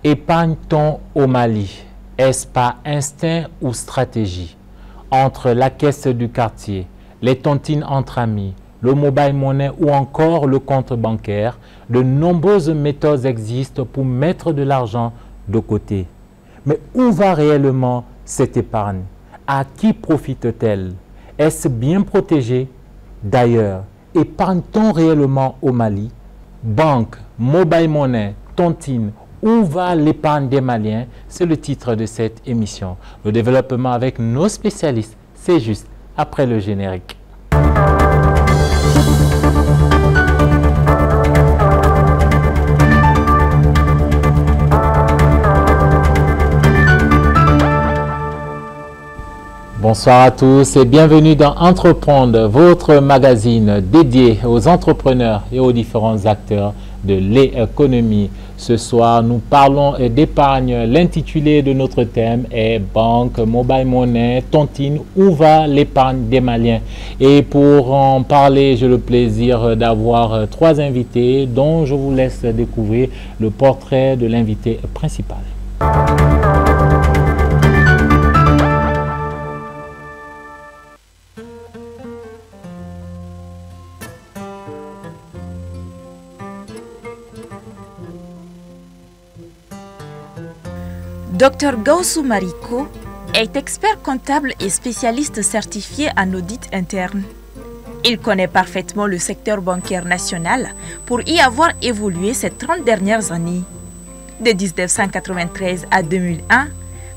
Épargne-t-on au Mali? Est-ce par instinct ou stratégie? Entre la caisse du quartier, les tontines entre amis, le mobile money ou encore le compte bancaire, de nombreuses méthodes existent pour mettre de l'argent de côté. Mais où va réellement cette épargne? À qui profite-t-elle? Est-ce bien protégé? D'ailleurs, épargne-t-on réellement au Mali? Banque, mobile money, tontine, où va l'épargne des Maliens? C'est le titre de cette émission. Le développement avec nos spécialistes, c'est juste après le générique. Bonsoir à tous et bienvenue dans Entreprendre, votre magazine dédié aux entrepreneurs et aux différents acteurs de l'économie. Ce soir, nous parlons d'épargne. L'intitulé de notre thème est Banque, Mobile Money, Tontine, où va l'épargne des Maliens? Et pour en parler, j'ai le plaisir d'avoir trois invités dont je vous laisse découvrir le portrait de l'invité principal. Dr Gaussou Mariko est expert comptable et spécialiste certifié en audit interne. Il connaît parfaitement le secteur bancaire national pour y avoir évolué ces 30 dernières années. De 1993 à 2001,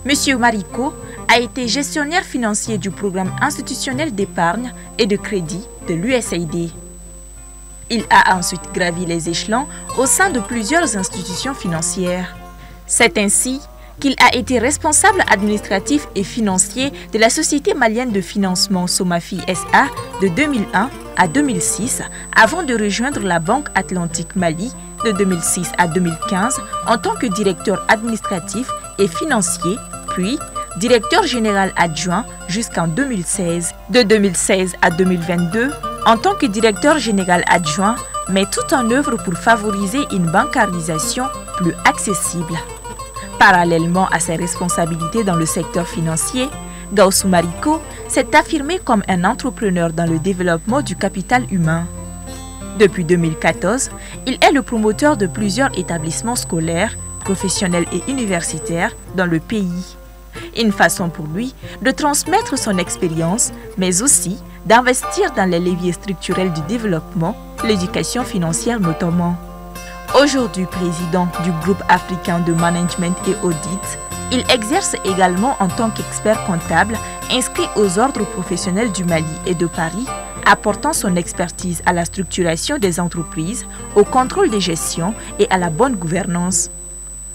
M. Mariko a été gestionnaire financier du programme institutionnel d'épargne et de crédit de l'USAID. Il a ensuite gravi les échelons au sein de plusieurs institutions financières. C'est ainsi qu'il a été responsable administratif et financier de la Société malienne de financement Somafi SA de 2001 à 2006 avant de rejoindre la Banque Atlantique Mali de 2006 à 2015 en tant que directeur administratif et financier, puis directeur général adjoint jusqu'en 2016. De 2016 à 2022, en tant que directeur général adjoint, met tout en œuvre pour favoriser une bancarisation plus accessible. Parallèlement à ses responsabilités dans le secteur financier, Gaussou Mariko s'est affirmé comme un entrepreneur dans le développement du capital humain. Depuis 2014, il est le promoteur de plusieurs établissements scolaires, professionnels et universitaires dans le pays. Une façon pour lui de transmettre son expérience, mais aussi d'investir dans les leviers structurels du développement, l'éducation financière notamment. Aujourd'hui président du groupe africain de management et audit, il exerce également en tant qu'expert comptable inscrit aux ordres professionnels du Mali et de Paris, apportant son expertise à la structuration des entreprises, au contrôle des gestions et à la bonne gouvernance.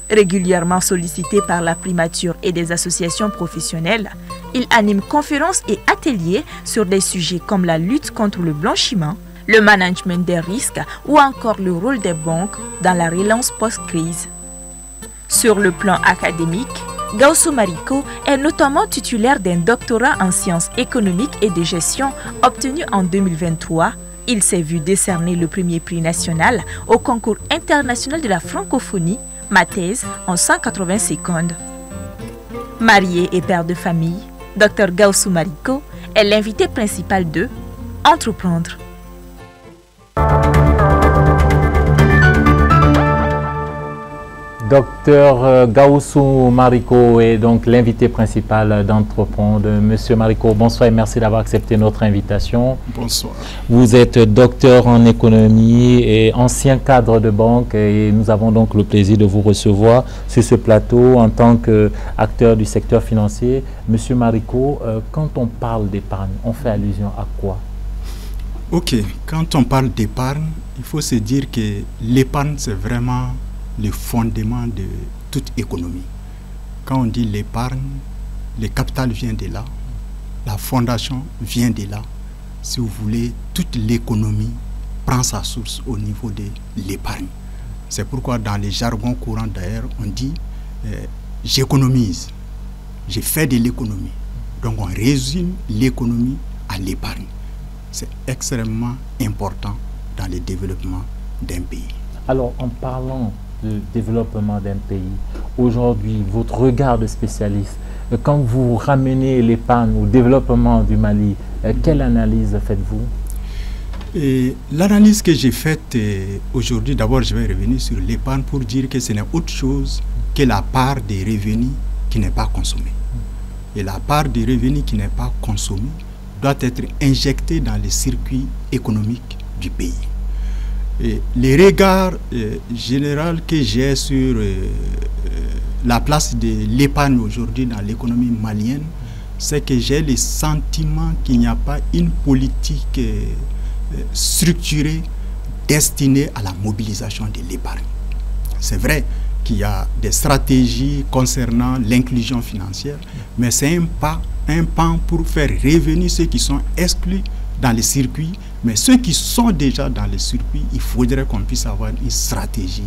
Régulièrement sollicité par la primature et des associations professionnelles, il anime conférences et ateliers sur des sujets comme la lutte contre le blanchiment, le management des risques ou encore le rôle des banques dans la relance post-crise. Sur le plan académique, Gaussou Mariko est notamment titulaire d'un doctorat en sciences économiques et de gestion obtenu en 2023. Il s'est vu décerner le premier prix national au concours international de la francophonie, ma thèse en 180 secondes. Marié et père de famille, Dr Gaussou Mariko est l'invité principal de Entreprendre. Docteur Gaussou Mariko est donc l'invité principal d'Entreprendre. Monsieur Mariko, bonsoir et merci d'avoir accepté notre invitation. Bonsoir. Vous êtes docteur en économie et ancien cadre de banque et nous avons donc le plaisir de vous recevoir sur ce plateau en tant qu'acteur du secteur financier. Monsieur Mariko, quand on parle d'épargne, on fait allusion à quoi? Ok, quand on parle d'épargne, il faut se dire que l'épargne, c'est vraiment le fondement de toute économie. Quand on dit l'épargne, le capital vient de là, la fondation vient de là. Si vous voulez, toute l'économie prend sa source au niveau de l'épargne. C'est pourquoi dans les jargons courants d'ailleurs, on dit j'économise, j'ai fait de l'économie. Donc on résume l'économie à l'épargne. C'est extrêmement important dans le développement d'un pays. Alors, en parlant de développement d'un pays, aujourd'hui, votre regard de spécialiste, quand vous ramenez l'épargne au développement du Mali, quelle analyse faites-vous? L'analyse que j'ai faite aujourd'hui, d'abord je vais revenir sur l'épargne pour dire que ce n'est autre chose que la part des revenus qui n'est pas consommée. Et la part des revenus qui n'est pas consommée doit être injectée dans les circuits économiques du pays. Et les regards généraux que j'ai sur la place de l'épargne aujourd'hui dans l'économie malienne, c'est que j'ai le sentiment qu'il n'y a pas une politique structurée destinée à la mobilisation de l'épargne. C'est vrai qu'il y a des stratégies concernant l'inclusion financière, mais c'est un pan pour faire revenir ceux qui sont exclus dans les circuits, mais ceux qui sont déjà dans les circuits, il faudrait qu'on puisse avoir une stratégie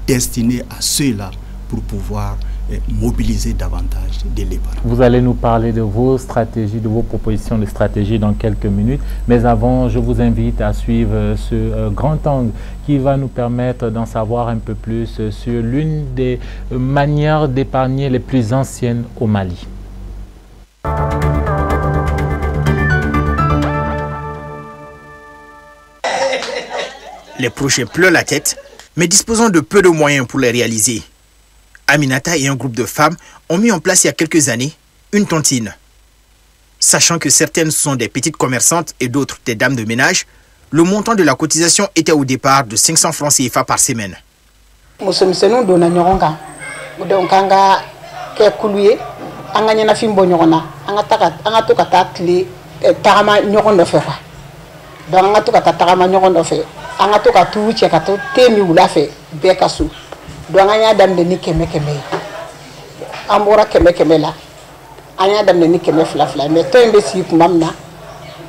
destinée à ceux-là pour pouvoir mobiliser davantage de l'épargne. Vous allez nous parler de vos stratégies, de vos propositions de stratégie dans quelques minutes. Mais avant, je vous invite à suivre ce grand angle qui va nous permettre d'en savoir un peu plus sur l'une des manières d'épargner les plus anciennes au Mali. Les projets pleurent la tête, mais disposant de peu de moyens pour les réaliser. Aminata et un groupe de femmes ont mis en place il y a quelques années une tontine. Sachant que certaines sont des petites commerçantes et d'autres des dames de ménage, le montant de la cotisation était au départ de 500 francs CFA par semaine. Doanganya dam de ni keme ambora keme la anya dam de ni keme fla mais to imbe si kumamna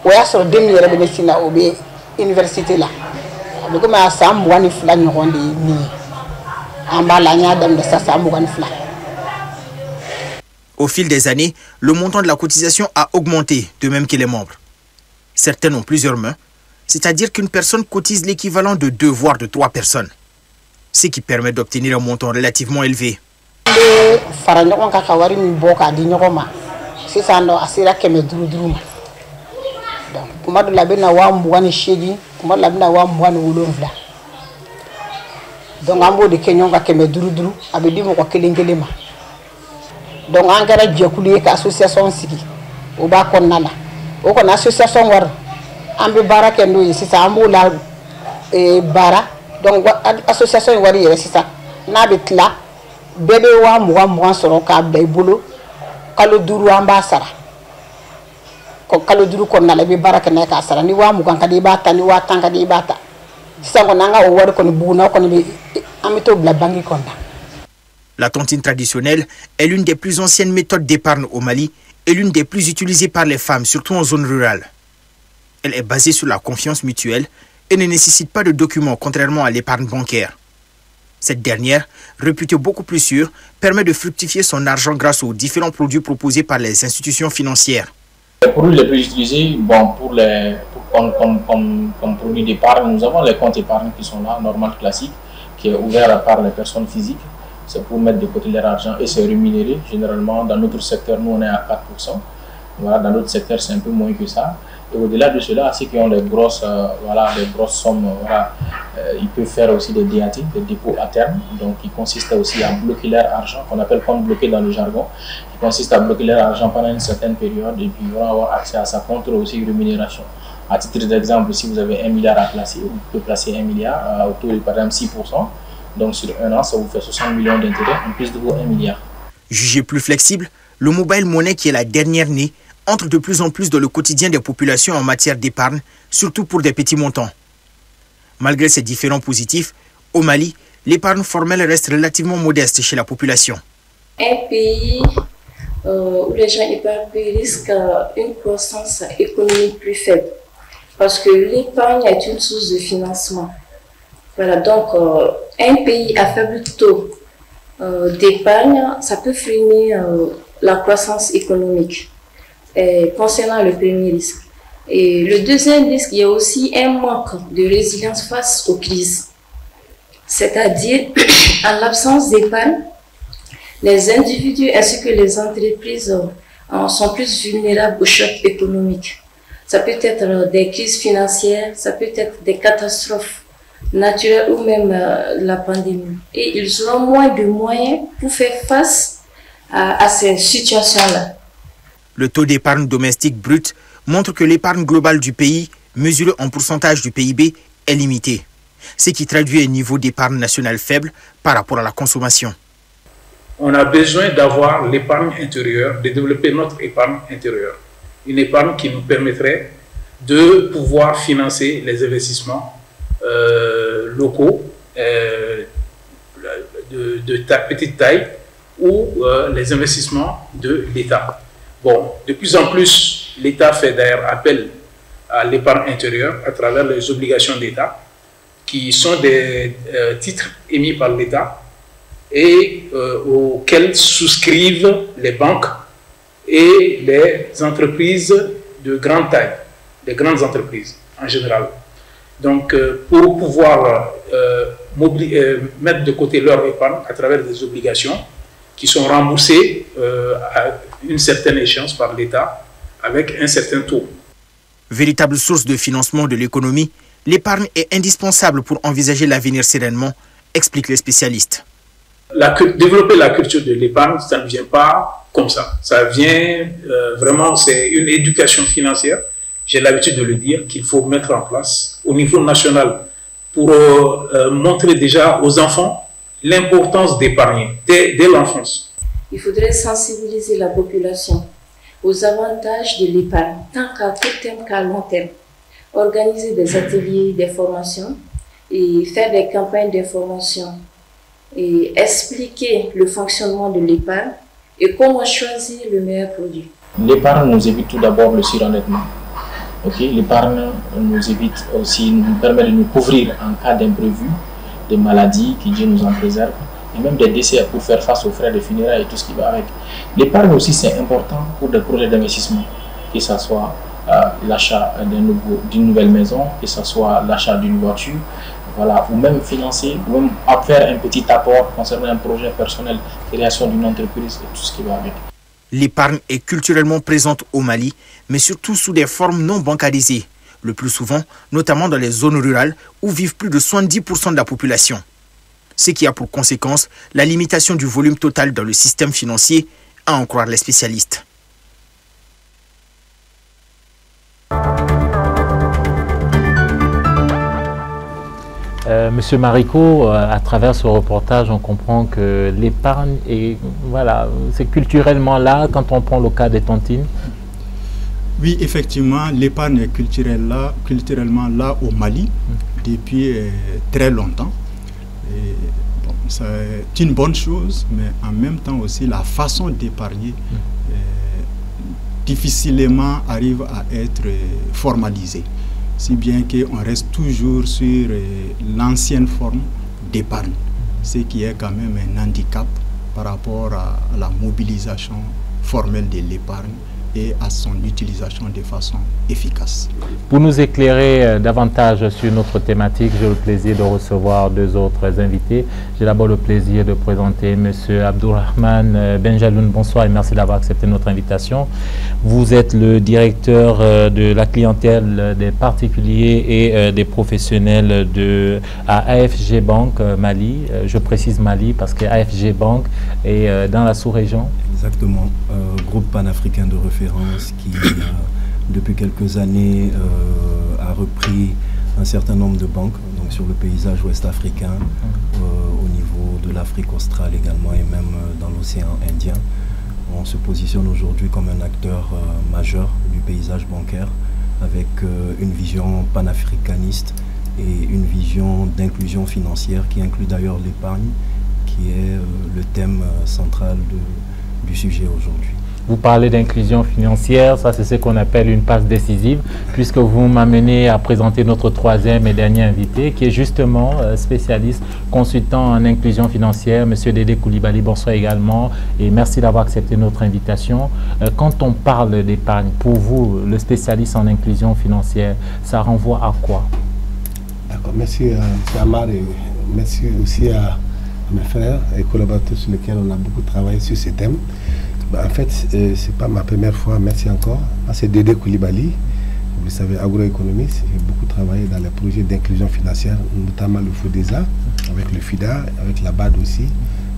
oya so demi yere be sina obe université la ko ma sam wani fla nyondi ni ambala nya dam de sa sam wani fla. Au fil des années, le montant de la cotisation a augmenté, de même que les membres. Certaines ont plusieurs mains, c'est-à-dire qu'une personne cotise l'équivalent de 2 voire de 3 personnes. Ce qui permet d'obtenir un montant relativement élevé. Donc association wari yere sisa na betla bebe wa muwa soro ka bay bolo kalo duru ambasara ko kalo duru ko na la be baraka na ka sara ni wa mugan ka di bata ni wa tanga di bata sisa ko nanga o wari ko ni buna ko ni amito bla bangi konda. La tontine traditionnelle est l'une des plus anciennes méthodes d'épargne au Mali et l'une des plus utilisées par les femmes, surtout en zone rurale. Elle est basée sur la confiance mutuelle et ne nécessite pas de documents, contrairement à l'épargne bancaire. Cette dernière, réputée beaucoup plus sûre, permet de fructifier son argent grâce aux différents produits proposés par les institutions financières. Les produits les plus utilisés, bon, comme produit d'épargne, nous avons les comptes épargne qui sont là, normal, classique, qui est ouvert par les personnes physiques. C'est pour mettre de côté leur argent et se rémunérer. Généralement, dans notre secteur, nous, on est à 4%. Voilà, dans d'autres secteurs, c'est un peu moins que ça. Et au-delà de cela, ceux qui ont les grosses sommes, ils peuvent faire aussi des DAT, des dépôts à terme, donc qui consistent aussi à bloquer leur argent, qu'on appelle compte bloqué dans le jargon, qui consiste à bloquer leur argent pendant une certaine période et puis ils vont avoir accès à ça contre aussi rémunération. À titre d'exemple, si vous avez 1 milliard à placer, vous pouvez placer 1 milliard au taux de par exemple 6%, donc sur un an, ça vous fait 60 millions d'intérêts en plus de vos 1 milliard. Jugé plus flexible, le mobile money qui est la dernière née entre de plus en plus dans le quotidien des populations en matière d'épargne, surtout pour des petits montants. Malgré ces différents positifs, au Mali, l'épargne formelle reste relativement modeste chez la population. Un pays où les gens épargnent risquent une croissance économique plus faible, parce que l'épargne est une source de financement. Voilà, donc un pays à faible taux d'épargne, ça peut freiner la croissance économique. Concernant le premier risque. Et le deuxième risque, il y a aussi un manque de résilience face aux crises. C'est-à-dire, en l'absence d'épargne, Les individus ainsi que les entreprises sont plus vulnérables aux chocs économiques. Ça peut être des crises financières, ça peut être des catastrophes naturelles ou même la pandémie. Et ils auront moins de moyens pour faire face à ces situations-là. Le taux d'épargne domestique brut montre que l'épargne globale du pays, mesurée en pourcentage du PIB, est limitée, ce qui traduit un niveau d'épargne nationale faible par rapport à la consommation. On a besoin d'avoir l'épargne intérieure, de développer notre épargne intérieure. Une épargne qui nous permettrait de pouvoir financer les investissements locaux de petite taille ou les investissements de l'État. Bon, de plus en plus, l'État fait d'ailleurs appel à l'épargne intérieure à travers les obligations d'État, qui sont des titres émis par l'État et auxquels souscrivent les banques et les entreprises de grande taille, les grandes entreprises en général. Donc, pour pouvoir mettre de côté leur épargne à travers des obligations qui sont remboursées à une certaine échéance par l'État avec un certain taux. Véritable source de financement de l'économie, l'épargne est indispensable pour envisager l'avenir sereinement, expliquent les spécialistes. Développer la culture de l'épargne, ça ne vient pas comme ça. Ça vient vraiment, c'est une éducation financière. J'ai l'habitude de le dire, qu'il faut mettre en place au niveau national pour montrer déjà aux enfants l'importance d'épargner dès l'enfance. Il faudrait sensibiliser la population aux avantages de l'épargne, tant qu'à court terme qu'à long terme. Organiser des ateliers, des formations et faire des campagnes d'information et expliquer le fonctionnement de l'épargne et comment choisir le meilleur produit. L'épargne nous évite tout d'abord le surendettement. L'épargne nous évite aussi, nous permet de nous couvrir en cas d'imprévu, des maladies, qui Dieu nous en préserve, et même des décès pour faire face aux frais de funérailles et tout ce qui va avec. L'épargne aussi, c'est important pour des projets d'investissement, que ce soit l'achat d'une nouvelle maison, que ce soit l'achat d'une voiture, voilà, ou même financer, ou même faire un petit apport concernant un projet personnel, création d'une entreprise et tout ce qui va avec. L'épargne est culturellement présente au Mali, mais surtout sous des formes non bancarisées, le plus souvent, notamment dans les zones rurales où vivent plus de 70% de la population. Ce qui a pour conséquence la limitation du volume total dans le système financier, à en croire les spécialistes. Monsieur Marico, à travers ce reportage, on comprend que l'épargne est, voilà, c'est culturellement là quand on prend le cas des tontines. Oui, effectivement, l'épargne est culturellement là au Mali depuis très longtemps. C'est une bonne chose, mais en même temps aussi la façon d'épargner difficilement arrive à être formalisée. Si bien qu'on reste toujours sur l'ancienne forme d'épargne, ce qui est quand même un handicap par rapport à la mobilisation formelle de l'épargne et à son utilisation de façon efficace. Pour nous éclairer davantage sur notre thématique, j'ai le plaisir de recevoir deux autres invités. J'ai d'abord le plaisir de présenter M. Abdourahmane Benjaloun. Bonsoir et merci d'avoir accepté notre invitation. Vous êtes le directeur de la clientèle des particuliers et des professionnels à AFG Bank Mali. Je précise Mali parce que AFG Bank est dans la sous-région. Exactement, groupe panafricain de référence qui, depuis quelques années, a repris un certain nombre de banques donc sur le paysage ouest-africain, au niveau de l'Afrique australe également et même dans l'océan Indien. On se positionne aujourd'hui comme un acteur majeur du paysage bancaire avec une vision panafricaniste et une vision d'inclusion financière qui inclut d'ailleurs l'épargne, qui est le thème central du sujet aujourd'hui. Vous parlez d'inclusion financière, ça c'est ce qu'on appelle une passe décisive, puisque vous m'amenez à présenter notre troisième et dernier invité, qui est justement spécialiste, consultant en inclusion financière, M. Dédé Koulibaly. Bonsoir également, et merci d'avoir accepté notre invitation. Quand on parle d'épargne, pour vous, le spécialiste en inclusion financière, ça renvoie à quoi? D'accord, merci M. Amar et merci aussi à mes frères et collaborateurs sur lesquels on a beaucoup travaillé sur ces thèmes. En fait, ce n'est pas ma première fois, merci encore. C'est Dédé Koulibaly, vous savez, agroéconomiste. J'ai beaucoup travaillé dans les projets d'inclusion financière, notamment le FODESA, avec le FIDA, avec la BAD aussi,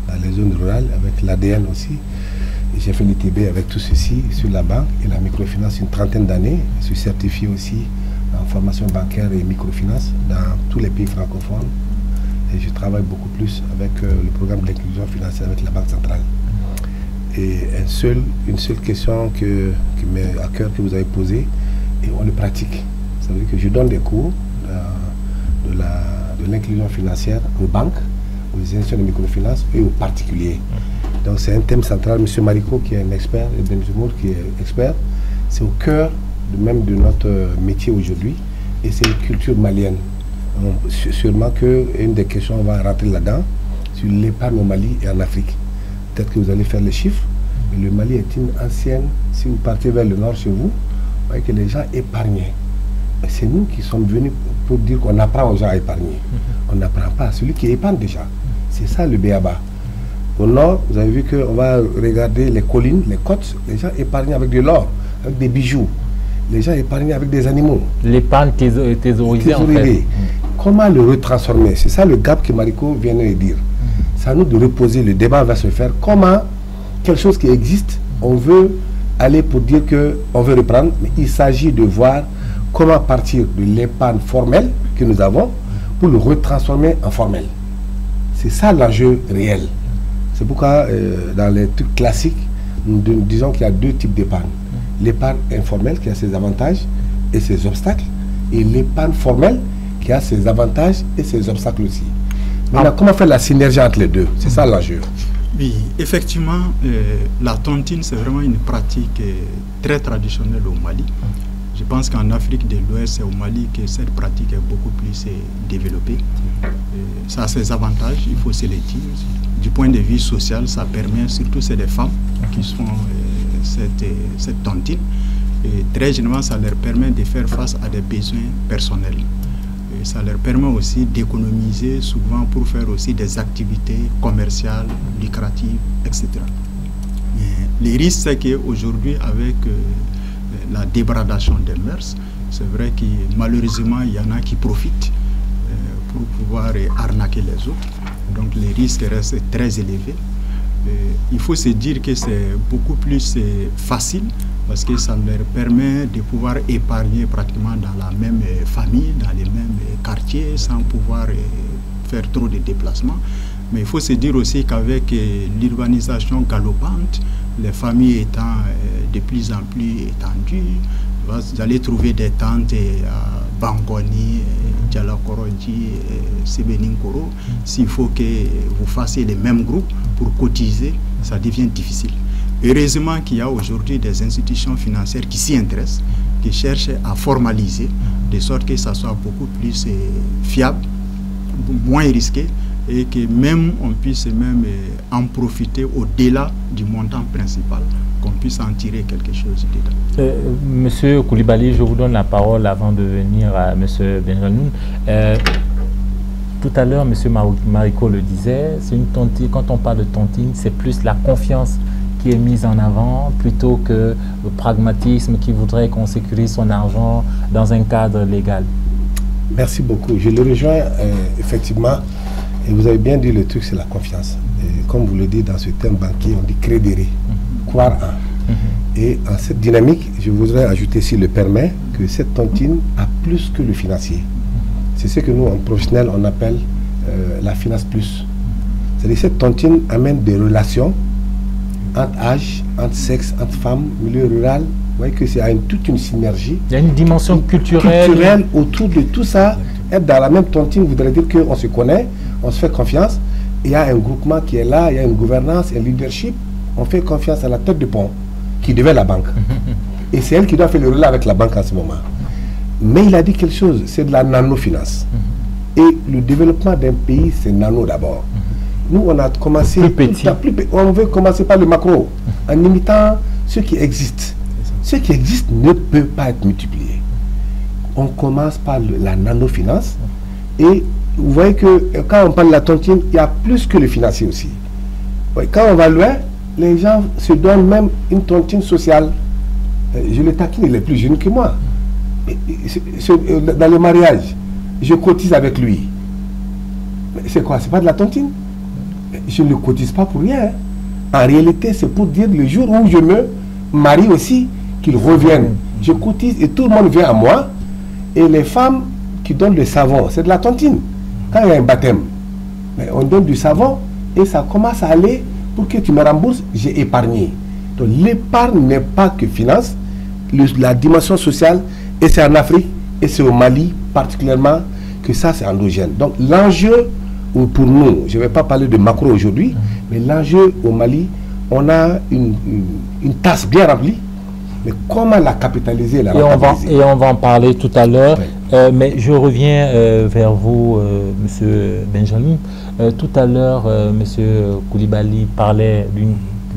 dans les zones rurales, avec l'ADN aussi. J'ai fait l'ITB avec tout ceci sur la banque et la microfinance une trentaine d'années. Je suis certifié aussi en formation bancaire et microfinance dans tous les pays francophones. Et je travaille beaucoup plus avec le programme d'inclusion financière avec la Banque centrale. Et une seule question qui m'est à cœur que vous avez posée, et on le pratique. Ça veut dire que je donne des cours de l'inclusion financière aux banques, aux institutions de microfinance et aux particuliers. Donc c'est un thème central. M. Marico qui est un expert, et Ben Zumour qui est expert, c'est au cœur même de notre métier aujourd'hui et c'est une culture malienne. Donc, sûrement qu'une des questions, on va rentrer là-dedans, sur l'épargne au Mali et en Afrique. Peut-être que vous allez faire les chiffres, mais le Mali est une ancienne, si vous partez vers le nord chez vous, vous voyez que les gens épargnaient. C'est nous qui sommes venus pour dire qu'on apprend aux gens à épargner. On n'apprend pas à celui qui épargne déjà. C'est ça le béaba. Au nord, vous avez vu qu'on va regarder les collines, les côtes, les gens épargnent avec de l'or, avec des bijoux. Les gens épargnent avec des animaux. L'épargne thésaurisée en fait. Comment le retransformer? C'est ça le gap que Marico vient de dire. C'est à nous de reposer, le débat va se faire. Comment quelque chose qui existe, on veut aller pour dire qu'on veut reprendre, mais il s'agit de voir comment partir de l'épargne formelle que nous avons pour le retransformer en formel. C'est ça l'enjeu réel. C'est pourquoi dans les trucs classiques, nous disons qu'il y a deux types d'épargne. L'épargne informelle qui a ses avantages et ses obstacles, et l'épargne formelle qui a ses avantages et ses obstacles aussi. Maintenant, comment faire la synergie entre les deux? C'est ça l'enjeu. Oui, effectivement, la tontine, c'est vraiment une pratique très traditionnelle au Mali. Je pense qu'en Afrique de l'Ouest et au Mali, que cette pratique est beaucoup plus développée. Ça a ses avantages, il faut se le dire. Du point de vue social, ça permet, surtout c'est des femmes qui font cette tontine. Et très généralement, ça leur permet de faire face à des besoins personnels. Et ça leur permet aussi d'économiser souvent pour faire aussi des activités commerciales, lucratives, etc. Mais les risques, c'est qu'aujourd'hui, avec la dégradation des mœurs, c'est vrai que malheureusement, il y en a qui profitent pour pouvoir arnaquer les autres. Donc les risques restent très élevés. Il faut se dire que c'est beaucoup plus facile parce que ça leur permet de pouvoir épargner pratiquement dans la même famille, dans les mêmes quartiers, sans pouvoir faire trop de déplacements. Mais il faut se dire aussi qu'avec l'urbanisation galopante, les familles étant de plus en plus étendues, vous allez trouver des tentes à Bangoni, Djalakorodji, Sebeninkoro. S'il faut que vous fassiez les mêmes groupes pour cotiser, ça devient difficile. Heureusement qu'il y a aujourd'hui des institutions financières qui s'y intéressent, qui cherchent à formaliser, de sorte que ça soit beaucoup plus fiable, moins risqué, et que même on puisse même en profiter au-delà du montant principal, qu'on puisse en tirer quelque chose dedans. Monsieur Koulibaly, je vous donne la parole avant de venir à Monsieur Benjanoun. Tout à l'heure, Monsieur Marico le disait, c'est une tontine. Quand on parle de tontine, c'est plus la confiance qui est mise en avant plutôt que le pragmatisme qui voudrait qu'on sécurise son argent dans un cadre légal. Merci beaucoup. Je le rejoins effectivement. Et vous avez bien dit le truc, c'est la confiance. Et comme vous le dites dans ce terme banquier, on dit crédérer, croire en. Et en cette dynamique, je voudrais ajouter, s'il le permet, que cette tontine a plus que le financier. C'est ce que nous, en professionnel, on appelle la finance plus. C'est-à-dire que cette tontine amène des relations entre âge, entre sexe, entre femmes, milieu rural. Vous voyez que c'est toute une synergie. Il y a une dimension culturelle autour de tout ça. Être dans la même tontine voudrait dire qu'on se connaît, on se fait confiance. Il y a un groupement qui est là, il y a une gouvernance, un leadership. On fait confiance à la tête de pont qui devait la banque. Et c'est elle qui doit faire le relais avec la banque en ce moment. Mais il a dit quelque chose, c'est de la nanofinance. Et le développement d'un pays, c'est nano d'abord. Nous, on a commencé... On veut commencer par le macro, en imitant ce qui existe. Ce qui existe ne peut pas être multiplié. On commence par la nanofinance et vous voyez que quand on parle de la tontine, il y a plus que le financier aussi. Ouais, quand on va loin, les gens se donnent même une tontine sociale. Je le taquine, il est plus jeune que moi. Dans le mariage, je cotise avec lui. C'est quoi? C'est pas de la tontine? Je ne cotise pas pour rien. En réalité, c'est pour dire le jour où je me marie aussi, qu'ils reviennent. Je cotise et tout le monde vient à moi. Et les femmes qui donnent le savon, c'est de la tontine. Quand il y a un baptême, on donne du savon et ça commence à aller pour que tu me rembourses, j'ai épargné. Donc l'épargne n'est pas que finance, la dimension sociale, et c'est en Afrique, et c'est au Mali particulièrement, que ça c'est endogène. Donc l'enjeu pour nous, je ne vais pas parler de macro aujourd'hui, mais l'enjeu au Mali, on a une tasse bien remplie, mais comment la capitaliser, la rentabiliser? Et on va en parler tout à l'heure, mais je reviens vers vous, Monsieur Benjamin. Tout à l'heure, Monsieur Koulibaly parlait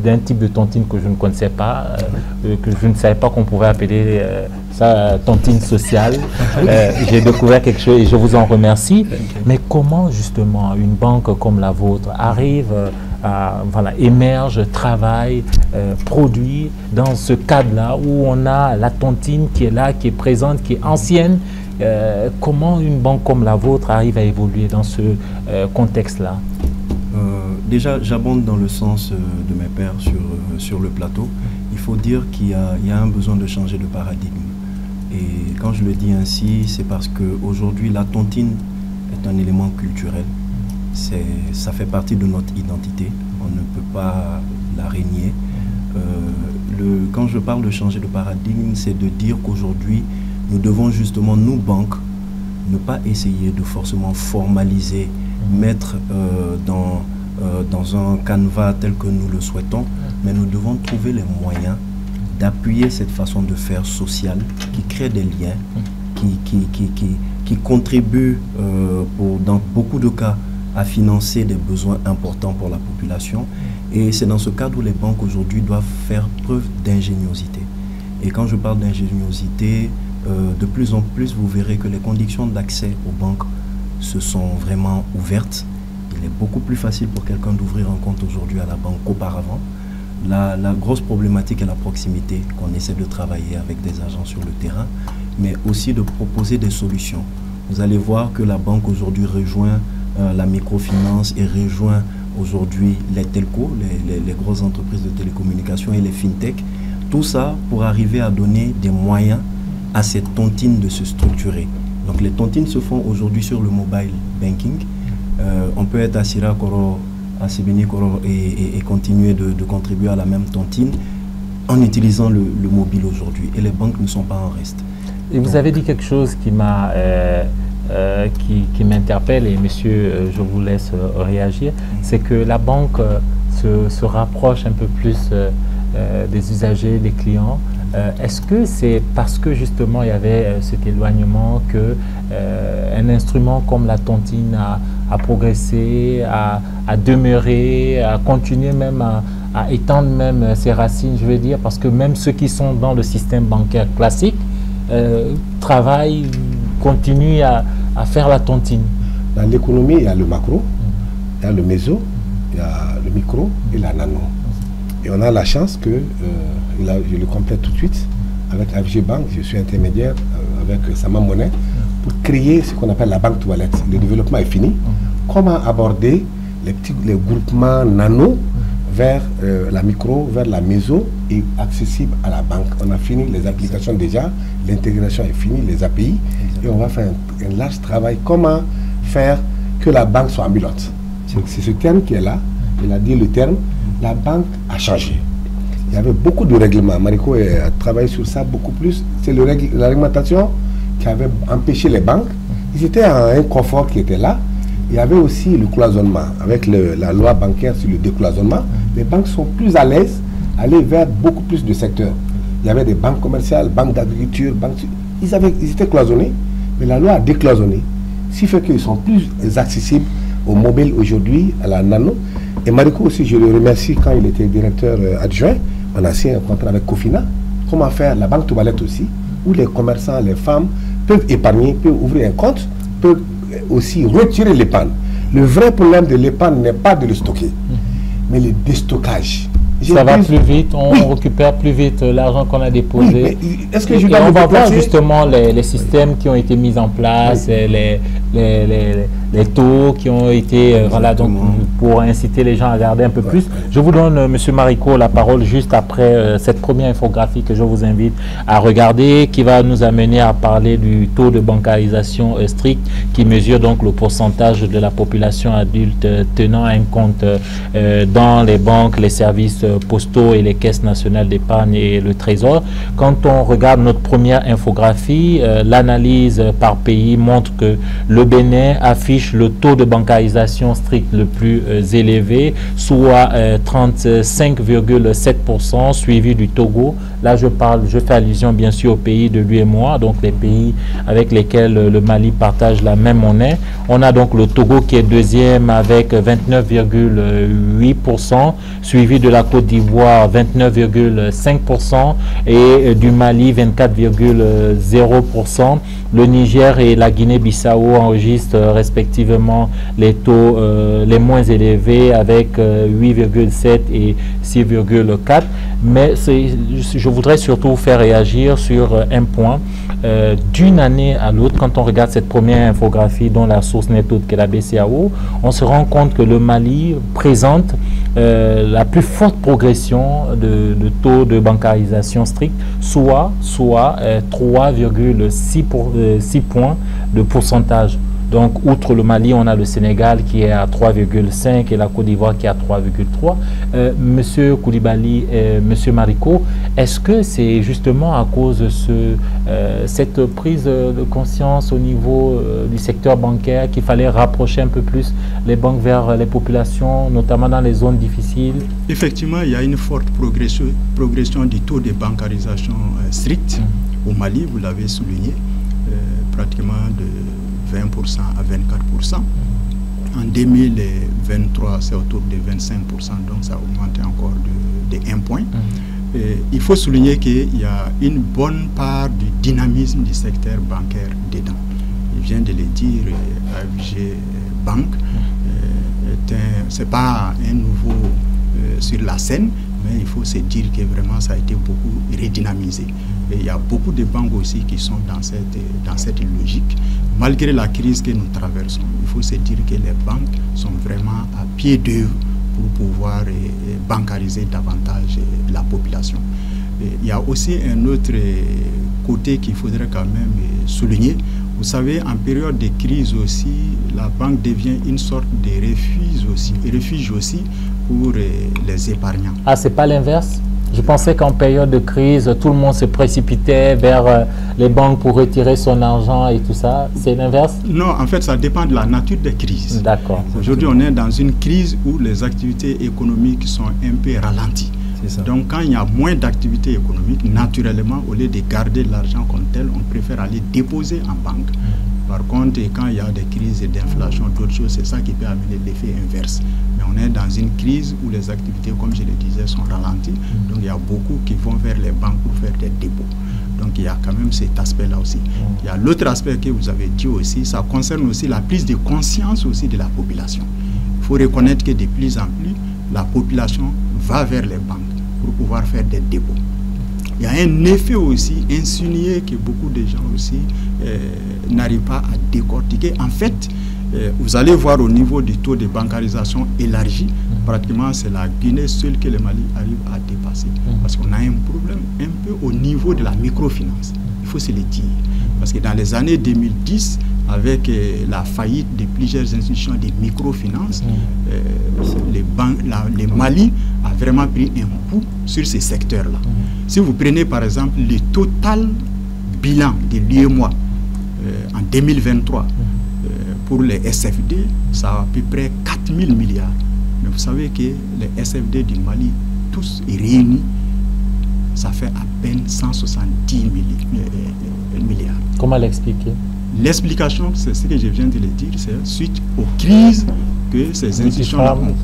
d'un type de tontine que je ne connaissais pas, que je ne savais pas qu'on pouvait appeler ça tontine sociale. J'ai découvert quelque chose et je vous en remercie. Mais comment justement une banque comme la vôtre arrive à émerge, travaille, produit dans ce cadre-là où on a la tontine qui est là, qui est présente, qui est ancienne? Comment une banque comme la vôtre arrive à évoluer dans ce contexte-là? Déjà, j'abonde dans le sens de mes pairs sur le plateau. Il faut dire qu'il y a un besoin de changer de paradigme. Et quand je le dis ainsi, c'est parce qu'aujourd'hui, la tontine est un élément culturel. Ça fait partie de notre identité. On ne peut pas la régner. Quand je parle de changer de paradigme, c'est de dire qu'aujourd'hui, nous devons justement, nous, banques, ne pas essayer de forcément formaliser, mettre dans un canevas tel que nous le souhaitons, mais nous devons trouver les moyens d'appuyer cette façon de faire sociale qui crée des liens, qui contribue dans beaucoup de cas à financer des besoins importants pour la population. Et c'est dans ce cadre où les banques aujourd'hui doivent faire preuve d'ingéniosité. Et quand je parle d'ingéniosité, de plus en plus, vous verrez que les conditions d'accès aux banques se sont vraiment ouvertes. Il est beaucoup plus facile pour quelqu'un d'ouvrir un compte aujourd'hui à la banque qu'auparavant. La grosse problématique est la proximité, qu'on essaie de travailler avec des agents sur le terrain, mais aussi de proposer des solutions. Vous allez voir que la banque aujourd'hui rejoint la microfinance et rejoint aujourd'hui les telcos, les grosses entreprises de télécommunications et les fintech. Tout ça pour arriver à donner des moyens à cette tontine de se structurer. Donc les tontines se font aujourd'hui sur le mobile banking. On peut être à Sira Koro, à Sibini Koro et continuer de contribuer à la même tontine en utilisant le mobile aujourd'hui. Et les banques ne sont pas en reste. Et vous avez dit quelque chose qui m'a qui m'interpelle, et monsieur, je vous laisse réagir, c'est que la banque se rapproche un peu plus des usagers, des clients. Est-ce que c'est parce que justement il y avait cet éloignement que un instrument comme la tontine a progressé, a demeuré, a continué même à étendre même ses racines, je veux dire, parce que même ceux qui sont dans le système bancaire classique travaillent, continuent à faire la tontine? Dans l'économie, il y a le macro, il y a le méso, il y a le micro et la nano. Et on a la chance que, je le complète tout de suite, avec AFG Bank, je suis intermédiaire avec Sama Monnaie, pour créer ce qu'on appelle la banque toilette. Le développement est fini. Comment aborder les groupements nano vers la micro, vers la méso et accessible à la banque. On a fini les applications déjà, l'intégration est finie, les API, et on va faire un large travail. Comment faire que la banque soit ambulante? C'est ce terme qui est là, il a dit le terme. La banque a changé. Il y avait beaucoup de règlements. Mariko a travaillé sur ça beaucoup plus. C'est la réglementation qui avait empêché les banques. Ils étaient à un confort qui était là. Il y avait aussi le cloisonnement. Avec la loi bancaire sur le décloisonnement, les banques sont plus à l'aise à aller vers beaucoup plus de secteurs. Il y avait des banques commerciales, banques d'agriculture, ils étaient cloisonnés, mais la loi a décloisonné. Ce qui fait qu'ils sont plus accessibles au mobile aujourd'hui, à la nano. Et Mariko aussi, je le remercie, quand il était directeur adjoint, on a signé un contrat avec Cofina. Comment faire la banque toilette aussi, où les commerçants, les femmes peuvent épargner, peuvent ouvrir un compte, peuvent aussi retirer l'épargne. Le vrai problème de l'épargne n'est pas de le stocker, mais le déstockage. Ça va plus vite, on récupère plus vite l'argent qu'on a déposé. Oui, est-ce que et on va voir justement les systèmes qui ont été mis en place, les taux qui ont été, voilà, donc pour inciter les gens à regarder un peu plus. Je vous donne, M. Marico, la parole juste après cette première infographie que je vous invite à regarder, qui va nous amener à parler du taux de bancarisation strict, qui mesure donc le pourcentage de la population adulte tenant un compte dans les banques, les services postaux et les caisses nationales d'épargne et le trésor. Quand on regarde notre première infographie, l'analyse par pays montre que le Bénin affiche le taux de bancarisation strict le plus élevé, soit 35,7%, suivi du Togo. Là, je fais allusion bien sûr aux pays de l'UEMOA, donc les pays avec lesquels le Mali partage la même monnaie. On a donc le Togo qui est deuxième avec 29,8%, suivi de la Côte d'Ivoire 29,5% et du Mali 24,0%. Le Niger et la Guinée-Bissau enregistrent respectivement les taux les moins élevés avec 8,7 et 6,4. Mais je voudrais surtout vous faire réagir sur un point. D'une année à l'autre, quand on regarde cette première infographie dont la source n'est autre que la BCEAO, on se rend compte que le Mali présente la plus forte progression de taux de bancarisation stricte, soit 3,6 points de pourcentage. Donc, outre le Mali, on a le Sénégal qui est à 3,5 et la Côte d'Ivoire qui est à 3,3. Monsieur Koulibaly, Monsieur Marico, est-ce que c'est justement à cause de cette prise de conscience au niveau du secteur bancaire qu'il fallait rapprocher un peu plus les banques vers les populations, notamment dans les zones difficiles? Effectivement, il y a une forte progression du taux de bancarisation stricte au Mali, vous l'avez souligné, pratiquement de 20% à 24%. En 2023, c'est autour de 25%, donc ça a augmenté encore de 1 point. Il faut souligner qu'il y a une bonne part du dynamisme du secteur bancaire dedans. Il vient de le dire, AFG Bank, c'est pas un nouveau sur la scène, mais il faut se dire que vraiment ça a été beaucoup redynamisé. Et il y a beaucoup de banques aussi qui sont dans cette logique. Malgré la crise que nous traversons, il faut se dire que les banques sont vraiment à pied d'œuvre pour pouvoir bancariser davantage la population. Et il y a aussi un autre côté qu'il faudrait quand même souligner. Vous savez, en période de crise aussi, la banque devient une sorte de refuge aussi pour les épargnants. Ah, c'est pas l'inverse? Je pensais qu'en période de crise, tout le monde se précipitait vers les banques pour retirer son argent et tout ça. C'est l'inverse? Non, en fait, ça dépend de la nature des crises. D'accord. Aujourd'hui, on est dans une crise où les activités économiques sont un peu ralenties. Donc, quand il y a moins d'activités économiques, naturellement, au lieu de garder l'argent comme tel, on préfère aller déposer en banque. Par contre, quand il y a des crises d'inflation, d'autres choses, c'est ça qui peut amener l'effet inverse. Mais on est dans une crise où les activités, comme je le disais, sont ralenties. Donc, il y a beaucoup qui vont vers les banques pour faire des dépôts. Donc, il y a quand même cet aspect-là aussi. Il y a l'autre aspect que vous avez dit aussi, ça concerne aussi la prise de conscience aussi de la population. Il faut reconnaître que de plus en plus, la population va vers les banques pour pouvoir faire des dépôts. Il y a un effet aussi insinué que beaucoup de gens aussi n'arrivent pas à décortiquer. En fait, vous allez voir au niveau du taux de bancarisation élargi, pratiquement c'est la Guinée seule que le Mali arrive à dépasser. Parce qu'on a un problème un peu au niveau de la microfinance. Il faut se le dire. Parce que dans les années 2010, avec la faillite de plusieurs institutions de microfinance, le Mali a vraiment pris un coup sur ces secteurs-là. Si vous prenez par exemple le total bilan de l'UEMOA en 2023 pour les SFD, ça a à peu près 4 000 milliards. Mais vous savez que les SFD du Mali, tous réunis, ça fait à peine 170 milliards. Comment l'expliquer? L'explication, c'est ce que je viens de le dire, c'est suite aux crises que ces institutions ont connues.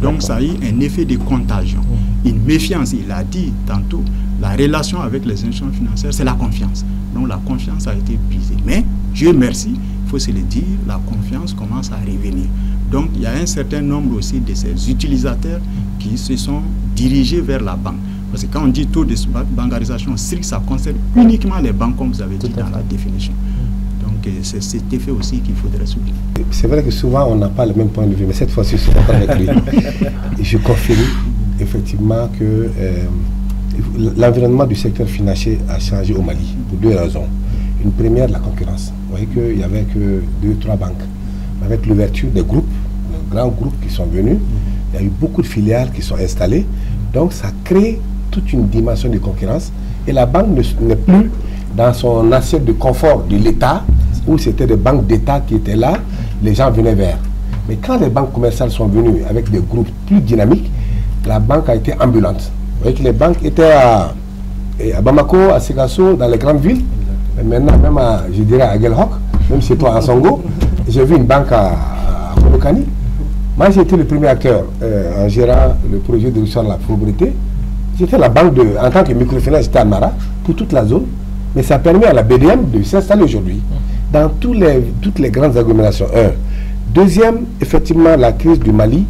Donc ça a eu un effet de contagion, une méfiance. Il a dit tantôt, la relation avec les institutions financières, c'est la confiance. Donc la confiance a été brisée. Mais, Dieu merci, il faut se le dire, la confiance commence à revenir. Donc il y a un certain nombre aussi de ces utilisateurs qui se sont dirigés vers la banque. Parce que quand on dit taux de bancarisation strict, ça concerne uniquement les banques, comme vous avez dit dans la définition. Donc c'est cet effet aussi qu'il faudrait souligner. C'est vrai que souvent on n'a pas le même point de vue, mais cette fois-ci je suis d'accord avec lui. Et je confirme effectivement que l'environnement du secteur financier a changé au Mali pour deux raisons. Une première, la concurrence. Vous voyez qu'il n'y avait que 2 ou 3 banques. Avec l'ouverture des groupes, de grands groupes qui sont venus, il y a eu beaucoup de filiales qui sont installées. Donc ça crée toute une dimension de concurrence. Et la banque n'est plus dans son assiette de confort de l'État, où c'était des banques d'État qui étaient là, les gens venaient vers. Mais quand les banques commerciales sont venues avec des groupes plus dynamiques, la banque a été ambulante. Vous voyez que les banques étaient à Bamako, à Ségasso, dans les grandes villes. Mais maintenant, même je dirais à Guelhok, même chez toi à Songo, j'ai vu une banque à Kolokani. Moi, j'ai été le premier acteur en gérant le projet de réduction de la pauvreté. J'étais la banque en tant que microfinance, j'étais à Mara pour toute la zone. Mais ça permet à la BDM de s'installer aujourd'hui dans toutes les grandes agglomérations. Deuxième, effectivement, la crise du Mali,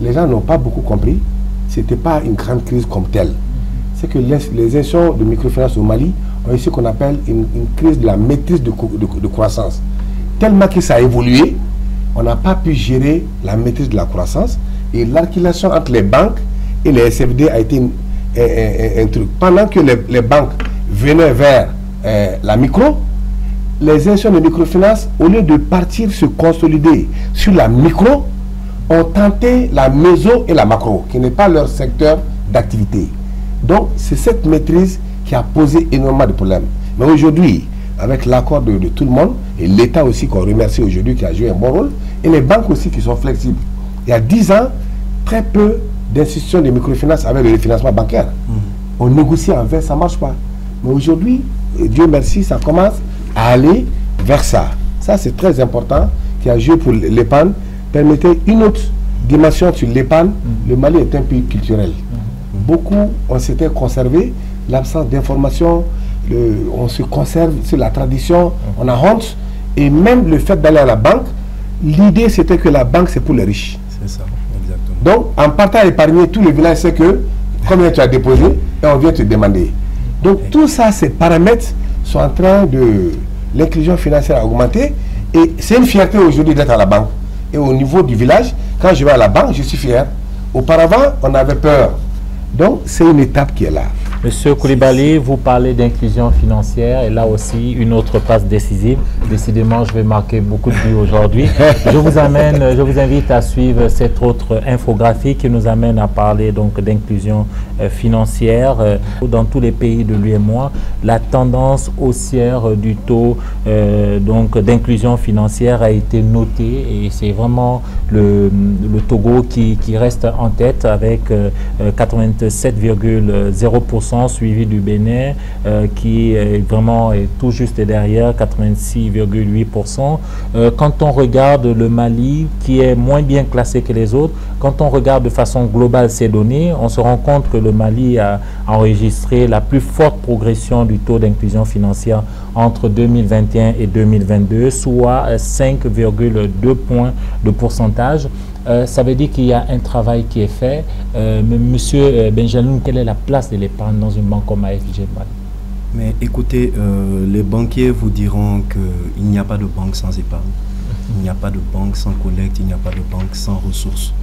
les gens n'ont pas beaucoup compris. Ce n'était pas une grande crise comme telle. C'est que les institutions de microfinance au Mali ont eu ce qu'on appelle une crise de la maîtrise de croissance. Tellement que ça a évolué, on n'a pas pu gérer la maîtrise de la croissance et l'articulation entre les banques et les SFD a été un truc. Pendant que les banques venaient vers la micro, les institutions de microfinance, au lieu de partir se consolider sur la micro, ont tenté la méso et la macro, qui n'est pas leur secteur d'activité. Donc, c'est cette maîtrise qui a posé énormément de problèmes. Mais aujourd'hui, avec l'accord de tout le monde, et l'État aussi qu'on remercie aujourd'hui qui a joué un bon rôle, et les banques aussi qui sont flexibles. Il y a 10 ans, très peu d'institutions de microfinance avec le financement bancaire. On négocie en fait, ça ne marche pas. Mais aujourd'hui, Dieu merci, ça commence à aller vers ça. Ça, c'est très important, qui a joué pour l'épargne. Permettez une autre dimension sur l'épargne. Le Mali est un pays culturel. Beaucoup, on s'était conservé, l'absence d'information, on se conserve sur la tradition, on a honte. Et même le fait d'aller à la banque, l'idée c'était que la banque c'est pour les riches. C'est ça, exactement. Donc, en partant à épargner, tout le village sait que combien tu as déposé et on vient te demander. Donc, tout ça, ces paramètres sont en train de... L'inclusion financière a augmenté et c'est une fierté aujourd'hui d'être à la banque. Et au niveau du village, quand je vais à la banque, je suis fier. Auparavant, on avait peur. Donc, c'est une étape qui est là. Monsieur Koulibaly, vous parlez d'inclusion financière et là aussi une autre passe décisive. Décidément, je vais marquer beaucoup de buts aujourd'hui. Je vous invite à suivre cette autre infographie qui nous amène à parler donc d'inclusion financière. Dans tous les pays de l'UEMOA, la tendance haussière du taux d'inclusion financière a été notée et c'est vraiment le Togo qui reste en tête avec 87,0%. Suivi du Bénin qui est vraiment tout juste derrière, 86,8%. Quand on regarde le Mali qui est moins bien classé que les autres, quand on regarde de façon globale ces données, on se rend compte que le Mali a enregistré la plus forte progression du taux d'inclusion financière entre 2021 et 2022, soit 5,2 points de pourcentage. Ça veut dire qu'il y a un travail qui est fait. Monsieur Benjamin, quelle est la place de l'épargne dans une banque comme AFG Mali? Mais écoutez, les banquiers vous diront qu'il n'y a pas de banque sans épargne. Il n'y a pas de banque sans collecte, il n'y a pas de banque sans ressources.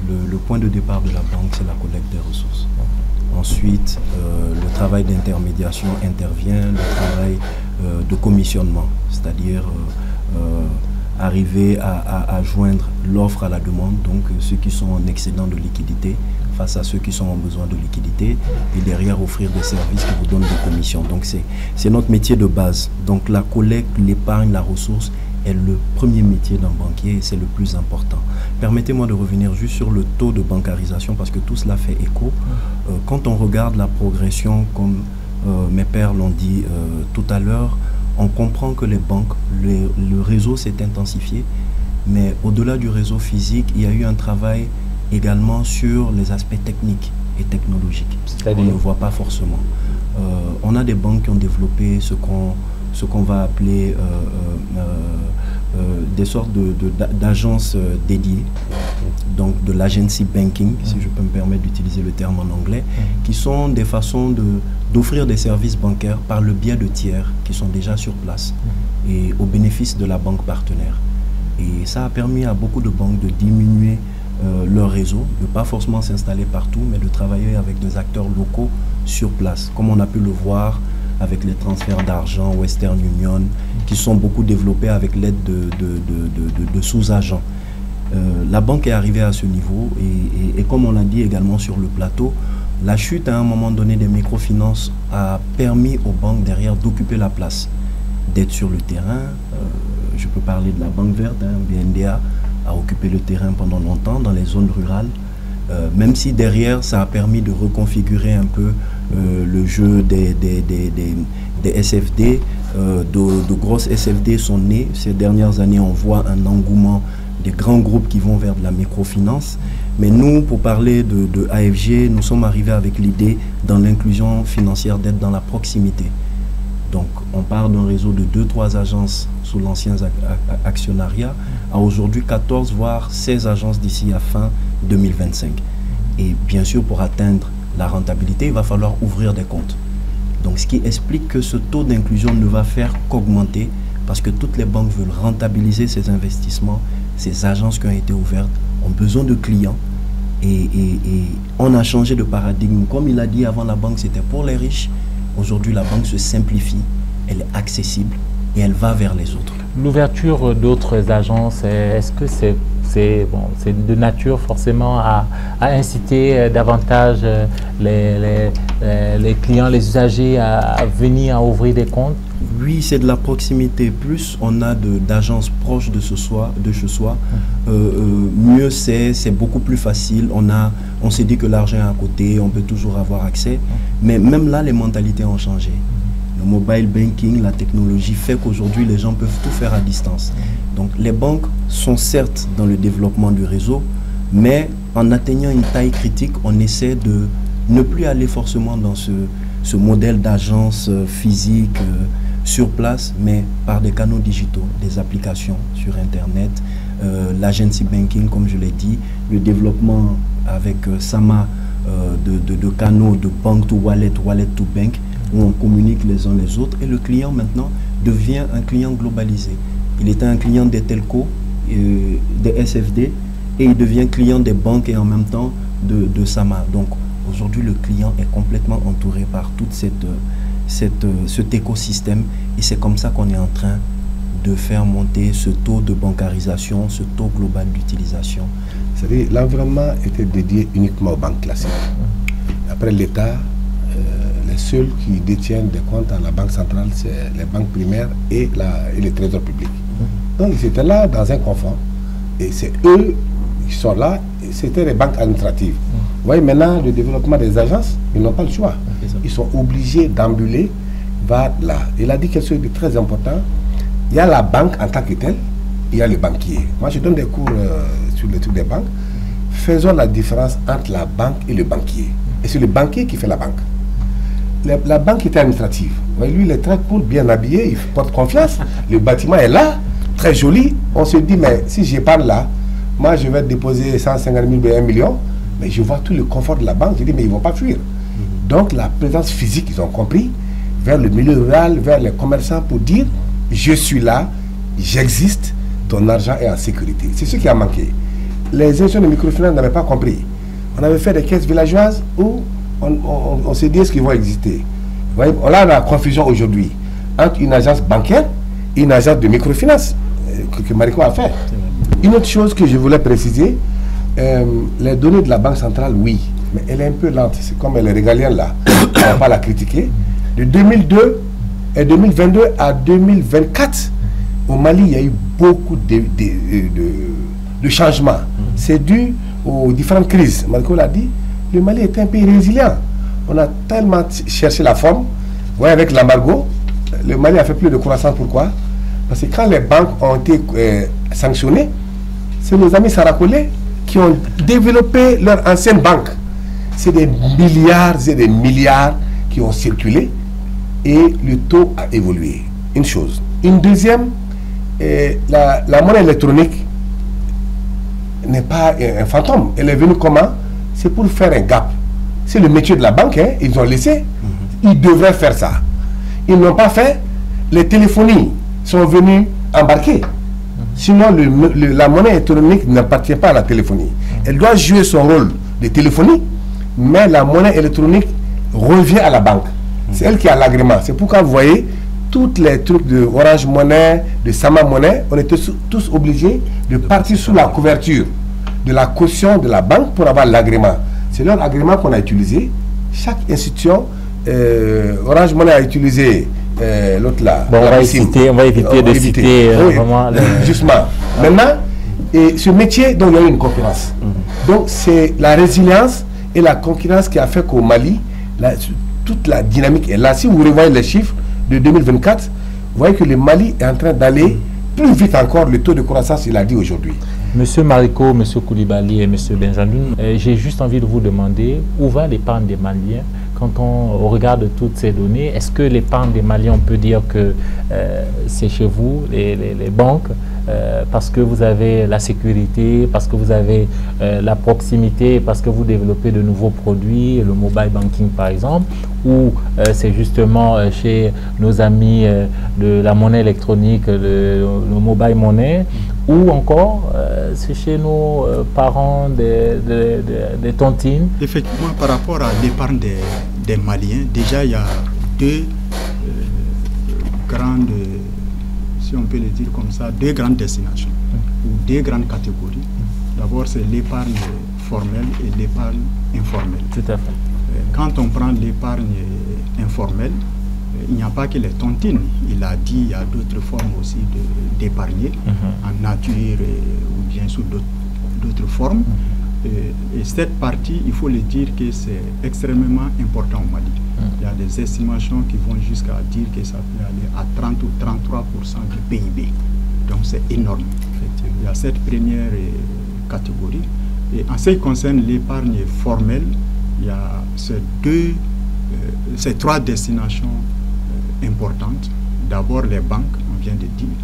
Le point de départ de la banque, c'est la collecte des ressources. Ensuite, le travail d'intermédiation intervient, le travail de commissionnement, c'est-à-dire arriver à joindre l'offre à la demande, donc ceux qui sont en excédent de liquidité face à ceux qui sont en besoin de liquidité et derrière offrir des services qui vous donnent des commissions. Donc c'est notre métier de base. Donc la collecte, l'épargne, la ressource est le premier métier d'un banquier et c'est le plus important. Permettez-moi de revenir juste sur le taux de bancarisation parce que tout cela fait écho. Quand on regarde la progression, comme mes pairs l'ont dit tout à l'heure, on comprend que les banques, le réseau s'est intensifié, mais au-delà du réseau physique, il y a eu un travail également sur les aspects techniques et technologiques. On ne voit pas forcément. On a des banques qui ont développé ce qu'on va appeler des sortes d'agences dédiées, donc de l'agency banking, si je peux me permettre d'utiliser le terme en anglais, qui sont des façons d'offrir des services bancaires par le biais de tiers qui sont déjà sur place et au bénéfice de la banque partenaire. Et ça a permis à beaucoup de banques de diminuer leur réseau, de ne pas forcément s'installer partout, mais de travailler avec des acteurs locaux sur place, comme on a pu le voir avec les transferts d'argent, Western Union, qui sont beaucoup développés avec l'aide de sous-agents. La banque est arrivée à ce niveau et comme on l'a dit également sur le plateau, la chute à un moment donné des microfinances a permis aux banques derrière d'occuper la place, d'être sur le terrain. Je peux parler de la Banque Verte, BNDA a occupé le terrain pendant longtemps dans les zones rurales, même si derrière ça a permis de reconfigurer un peu le jeu des SFD. De grosses SFD sont nées. Ces dernières années, on voit un engouement des grands groupes qui vont vers de la microfinance. Mais nous, pour parler de AFG, nous sommes arrivés avec l'idée dans l'inclusion financière d'être dans la proximité. Donc, on part d'un réseau de 2-3 agences sous l'ancien actionnariat à aujourd'hui 14 voire 16 agences d'ici à fin 2025. Et bien sûr, pour atteindre la rentabilité, il va falloir ouvrir des comptes. Donc, ce qui explique que ce taux d'inclusion ne va faire qu'augmenter parce que toutes les banques veulent rentabiliser ces investissements. Ces agences qui ont été ouvertes ont besoin de clients et on a changé de paradigme. Comme il a dit avant, la banque c'était pour les riches. Aujourd'hui, la banque se simplifie, elle est accessible et elle va vers les autres. L'ouverture d'autres agences, est-ce que c'est de nature forcément à inciter davantage les clients, les usagers à venir à ouvrir des comptes? Oui, c'est de la proximité. Plus on a d'agences proches de chez soi, mieux c'est beaucoup plus facile. On s'est dit que l'argent est à côté, on peut toujours avoir accès. Mais même là, les mentalités ont changé. Le mobile banking, la technologie fait qu'aujourd'hui, les gens peuvent tout faire à distance. Donc, les banques sont certes dans le développement du réseau, mais en atteignant une taille critique, on essaie de ne plus aller forcément dans ce modèle d'agence physique sur place, mais par des canaux digitaux, des applications sur Internet, l'agency banking, comme je l'ai dit, le développement avec Sama de canaux de bank to wallet, wallet to bank, où on communique les uns les autres et le client maintenant devient un client globalisé. Il était un client des telcos, des SFD et il devient client des banques et en même temps de Sama. Donc aujourd'hui le client est complètement entouré par tout cet écosystème et c'est comme ça qu'on est en train de faire monter ce taux de bancarisation, ce taux global d'utilisation. C'est-à-dire l'environnement était dédié uniquement aux banques classiques. Après l'État, les seuls qui détiennent des comptes à la banque centrale, c'est les banques primaires et les trésors publics. Donc ils étaient là dans un confort et c'est eux qui sont là, c'était les banques administratives. Vous voyez maintenant le développement des agences, ils n'ont pas le choix. Ils sont obligés d'ambuler vers là. Il a dit quelque chose de très important. Il y a la banque en tant que telle, il y a le banquier. Moi je donne des cours sur le truc des banques. Faisons la différence entre la banque et le banquier. Et c'est le banquier qui fait la banque. La banque est administrative. Lui, il est très cool, bien habillé, il porte confiance. Le bâtiment est là, très joli. On se dit, mais si j'épargne là, moi, je vais déposer 150 000, 1 million. Mais je vois tout le confort de la banque. Je dis, mais ils ne vont pas fuir. Donc, la présence physique, ils ont compris, vers le milieu rural, vers les commerçants pour dire, je suis là, j'existe, ton argent est en sécurité. C'est ce qui a manqué. Les institutions de microfinance n'avaient pas compris. On avait fait des caisses villageoises où on s'est dit ce qu'ils vont exister. Vous voyez, on a la confusion aujourd'hui entre une agence bancaire et une agence de microfinance que Mariko a fait. Une autre chose que je voulais préciser, les données de la Banque centrale, oui, mais elle est un peu lente. C'est comme elle est régalienne là. On ne va pas la critiquer. De 2002 et 2022 à 2024, au Mali, il y a eu beaucoup de changements. C'est dû aux différentes crises. Mariko l'a dit. Le Mali est un pays résilient. On a tellement cherché la forme. Vous voyez, avec l'embargo, le Mali a fait plus de croissance. Pourquoi? Parce que quand les banques ont été sanctionnées, c'est nos amis saracolais qui ont développé leur ancienne banque. C'est des milliards et des milliards qui ont circulé et le taux a évolué. Une chose. Une deuxième, la monnaie électronique n'est pas un fantôme. Elle est venue comment? C'est pour faire un gap. C'est le métier de la banque, hein, ils ont laissé. Ils devraient faire ça. Ils n'ont pas fait. Les téléphonies sont venues embarquer. Sinon, la monnaie électronique n'appartient pas à la téléphonie. Elle doit jouer son rôle de téléphonie, mais la monnaie électronique revient à la banque. C'est elle qui a l'agrément. C'est pourquoi vous voyez, tous les trucs de Orange Monnaie, de Sama Monnaie, on était tous obligés de partir sous la couverture de la caution de la banque pour avoir l'agrément. C'est leur agrément qu'on a utilisé. Chaque institution, Orange Monnaie a utilisé l'autre là. Bon, on va éviter de citer vraiment justement. Maintenant, ce métier, donc il y a eu une concurrence. Donc c'est la résilience et la concurrence qui a fait qu'au Mali, toute la dynamique est là. Si vous revoyez les chiffres de 2024, vous voyez que le Mali est en train d'aller plus vite encore. Le taux de croissance, il a dit aujourd'hui. Monsieur Mariko, Monsieur Koulibaly et Monsieur Benjamin, j'ai juste envie de vous demander où va l'épargne des Maliens quand on regarde toutes ces données. Est-ce que l'épargne des Maliens, on peut dire que c'est chez vous, les banques, parce que vous avez la sécurité, parce que vous avez la proximité, parce que vous développez de nouveaux produits, le mobile banking par exemple, ou c'est justement chez nos amis de la monnaie électronique, le mobile money, ou encore c'est chez nos parents des tontines? Effectivement, par rapport à l'épargne des Maliens, déjà il y a deux grandes, si on peut le dire comme ça, deux grandes destinations ou deux grandes catégories. D'abord, c'est l'épargne formelle et l'épargne informelle. Tout à fait. Quand on prend l'épargne informelle, il n'y a pas que les tontines. Il a dit il y a d'autres formes aussi d'épargner, en nature ou bien sous d'autres formes. Et cette partie, il faut le dire que c'est extrêmement important au Mali. Il y a des estimations qui vont jusqu'à dire que ça peut aller à 30 ou 33% du PIB. Donc c'est énorme. Il y a cette première catégorie. Et en ce qui concerne l'épargne formelle, il y a ces trois destinations importantes. D'abord les banques, on vient de dire.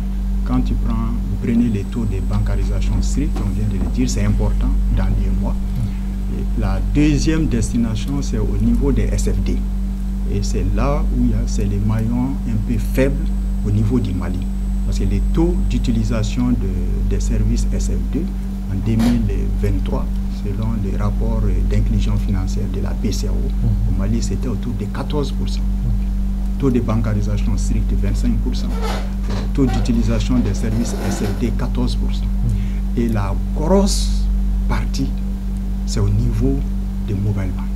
Quand vous prenez les taux de bancarisation stricte, on vient de le dire, c'est important dans les mois. Et la deuxième destination, c'est au niveau des SFD. Et c'est là où c'est les maillons un peu faibles au niveau du Mali. Parce que les taux d'utilisation des services SFD en 2023, selon les rapports d'inclusion financière de la BCAO, au Mali, c'était autour de 14%. Taux de bancarisation stricte 25%, taux d'utilisation des services SFD 14%. Et la grosse partie, c'est au niveau des mobile bank.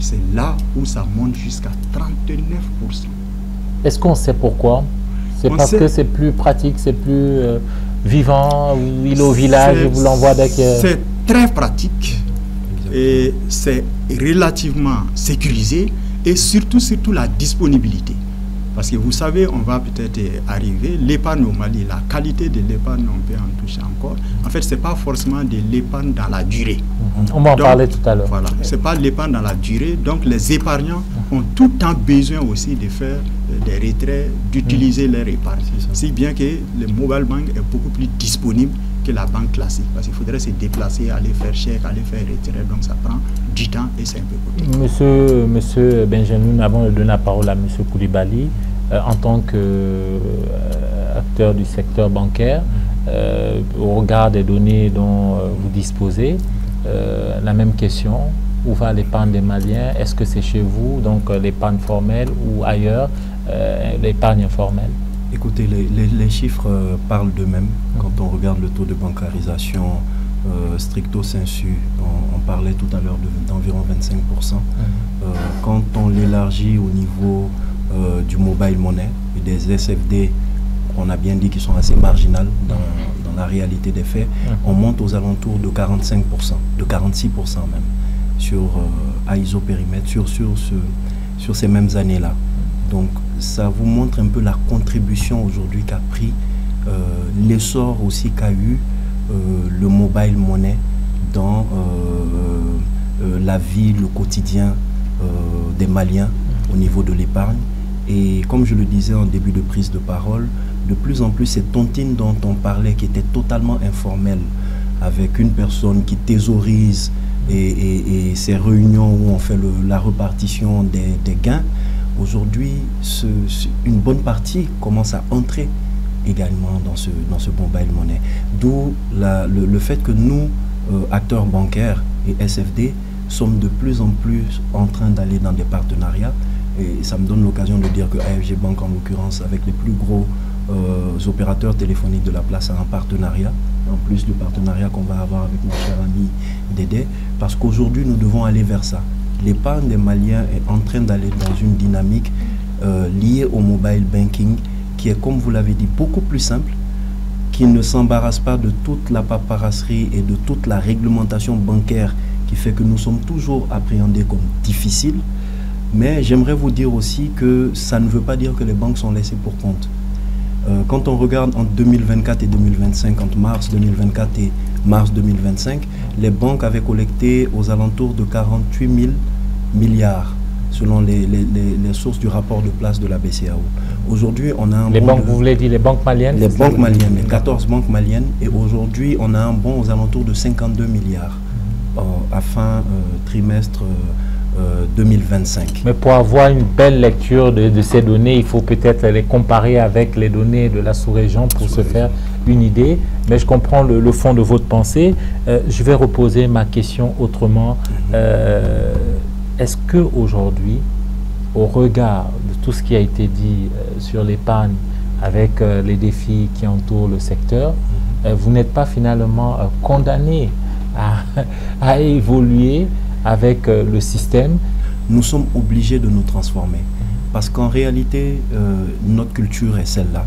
C'est là où ça monte jusqu'à 39%. Est-ce qu'on sait pourquoi? C'est parce que c'est plus pratique, c'est plus vivant, il est au village, vous l'envoie dès que... C'est très pratique et c'est relativement sécurisé. Et surtout la disponibilité. Parce que vous savez, on va peut-être arriver, l'épargne au Mali, la qualité de l'épargne, on peut en toucher encore. En fait, ce n'est pas forcément de l'épargne dans la durée. On va en parler tout à l'heure. Voilà, ce n'est pas l'épargne dans la durée. Donc, les épargnants ont tout le temps besoin aussi de faire des retraits, d'utiliser leur épargne. Si bien que le mobile bank est beaucoup plus disponible que la banque classique, parce qu'il faudrait se déplacer, aller faire chèque, aller faire retrait, donc ça prend du temps et c'est un peu compliqué. Monsieur Benjamin, avant de donner la parole à Monsieur Koulibaly, en tant qu'acteur du secteur bancaire, au regard des données dont vous disposez, la même question, où va l'épargne des Maliens? Est-ce que c'est chez vous, donc l'épargne formelle, ou ailleurs, l'épargne informelle? Écoutez, les chiffres parlent d'eux-mêmes. Quand on regarde le taux de bancarisation stricto sensu, on parlait tout à l'heure d'environ 25%. Quand on l'élargit au niveau du mobile money et des SFD, on a bien dit qu'ils sont assez marginales dans la réalité des faits, on monte aux alentours de 45%, de 46% même, sur à isopérimètre, sur ces mêmes années-là. Donc, ça vous montre un peu la contribution aujourd'hui qu'a pris, l'essor aussi qu'a eu le mobile money dans la vie, le quotidien des Maliens au niveau de l'épargne. Et comme je le disais en début de prise de parole, de plus en plus cette tontine dont on parlait, qui était totalement informelle, avec une personne qui thésaurise et ces réunions où on fait la répartition des gains, aujourd'hui, une bonne partie commence à entrer également dans ce mobile money. D'où le fait que nous, acteurs bancaires et SFD, sommes de plus en plus en train d'aller dans des partenariats. Et ça me donne l'occasion de dire que AFG Bank, en l'occurrence, avec les plus gros opérateurs téléphoniques de la place, a un partenariat, en plus du partenariat qu'on va avoir avec mon cher ami Dédé, parce qu'aujourd'hui, nous devons aller vers ça. L'épargne des Maliens est en train d'aller dans une dynamique liée au mobile banking, qui est, comme vous l'avez dit, beaucoup plus simple, qui ne s'embarrasse pas de toute la paperasserie et de toute la réglementation bancaire qui fait que nous sommes toujours appréhendés comme difficiles. Mais j'aimerais vous dire aussi que ça ne veut pas dire que les banques sont laissées pour compte. Quand on regarde entre 2024 et 2025, entre mars 2024 et mars 2025, les banques avaient collecté aux alentours de 48 000 milliards, selon les sources du rapport de place de la BCEAO. Aujourd'hui, on a un bon... Vous voulez dire les banques maliennes? Les banques maliennes, les 14 banques maliennes. Et aujourd'hui, on a un bon aux alentours de 52 milliards à fin trimestre 2025. Mais pour avoir une belle lecture de ces données, il faut peut-être les comparer avec les données de la sous-région pour se faire une idée. Mais je comprends le fond de votre pensée. Je vais reposer ma question autrement. Est-ce qu'aujourd'hui, au regard de tout ce qui a été dit sur l'épargne, avec les défis qui entourent le secteur, vous n'êtes pas finalement condamné à évoluer avec le système? Nous sommes obligés de nous transformer. Parce qu'en réalité, notre culture est celle-là,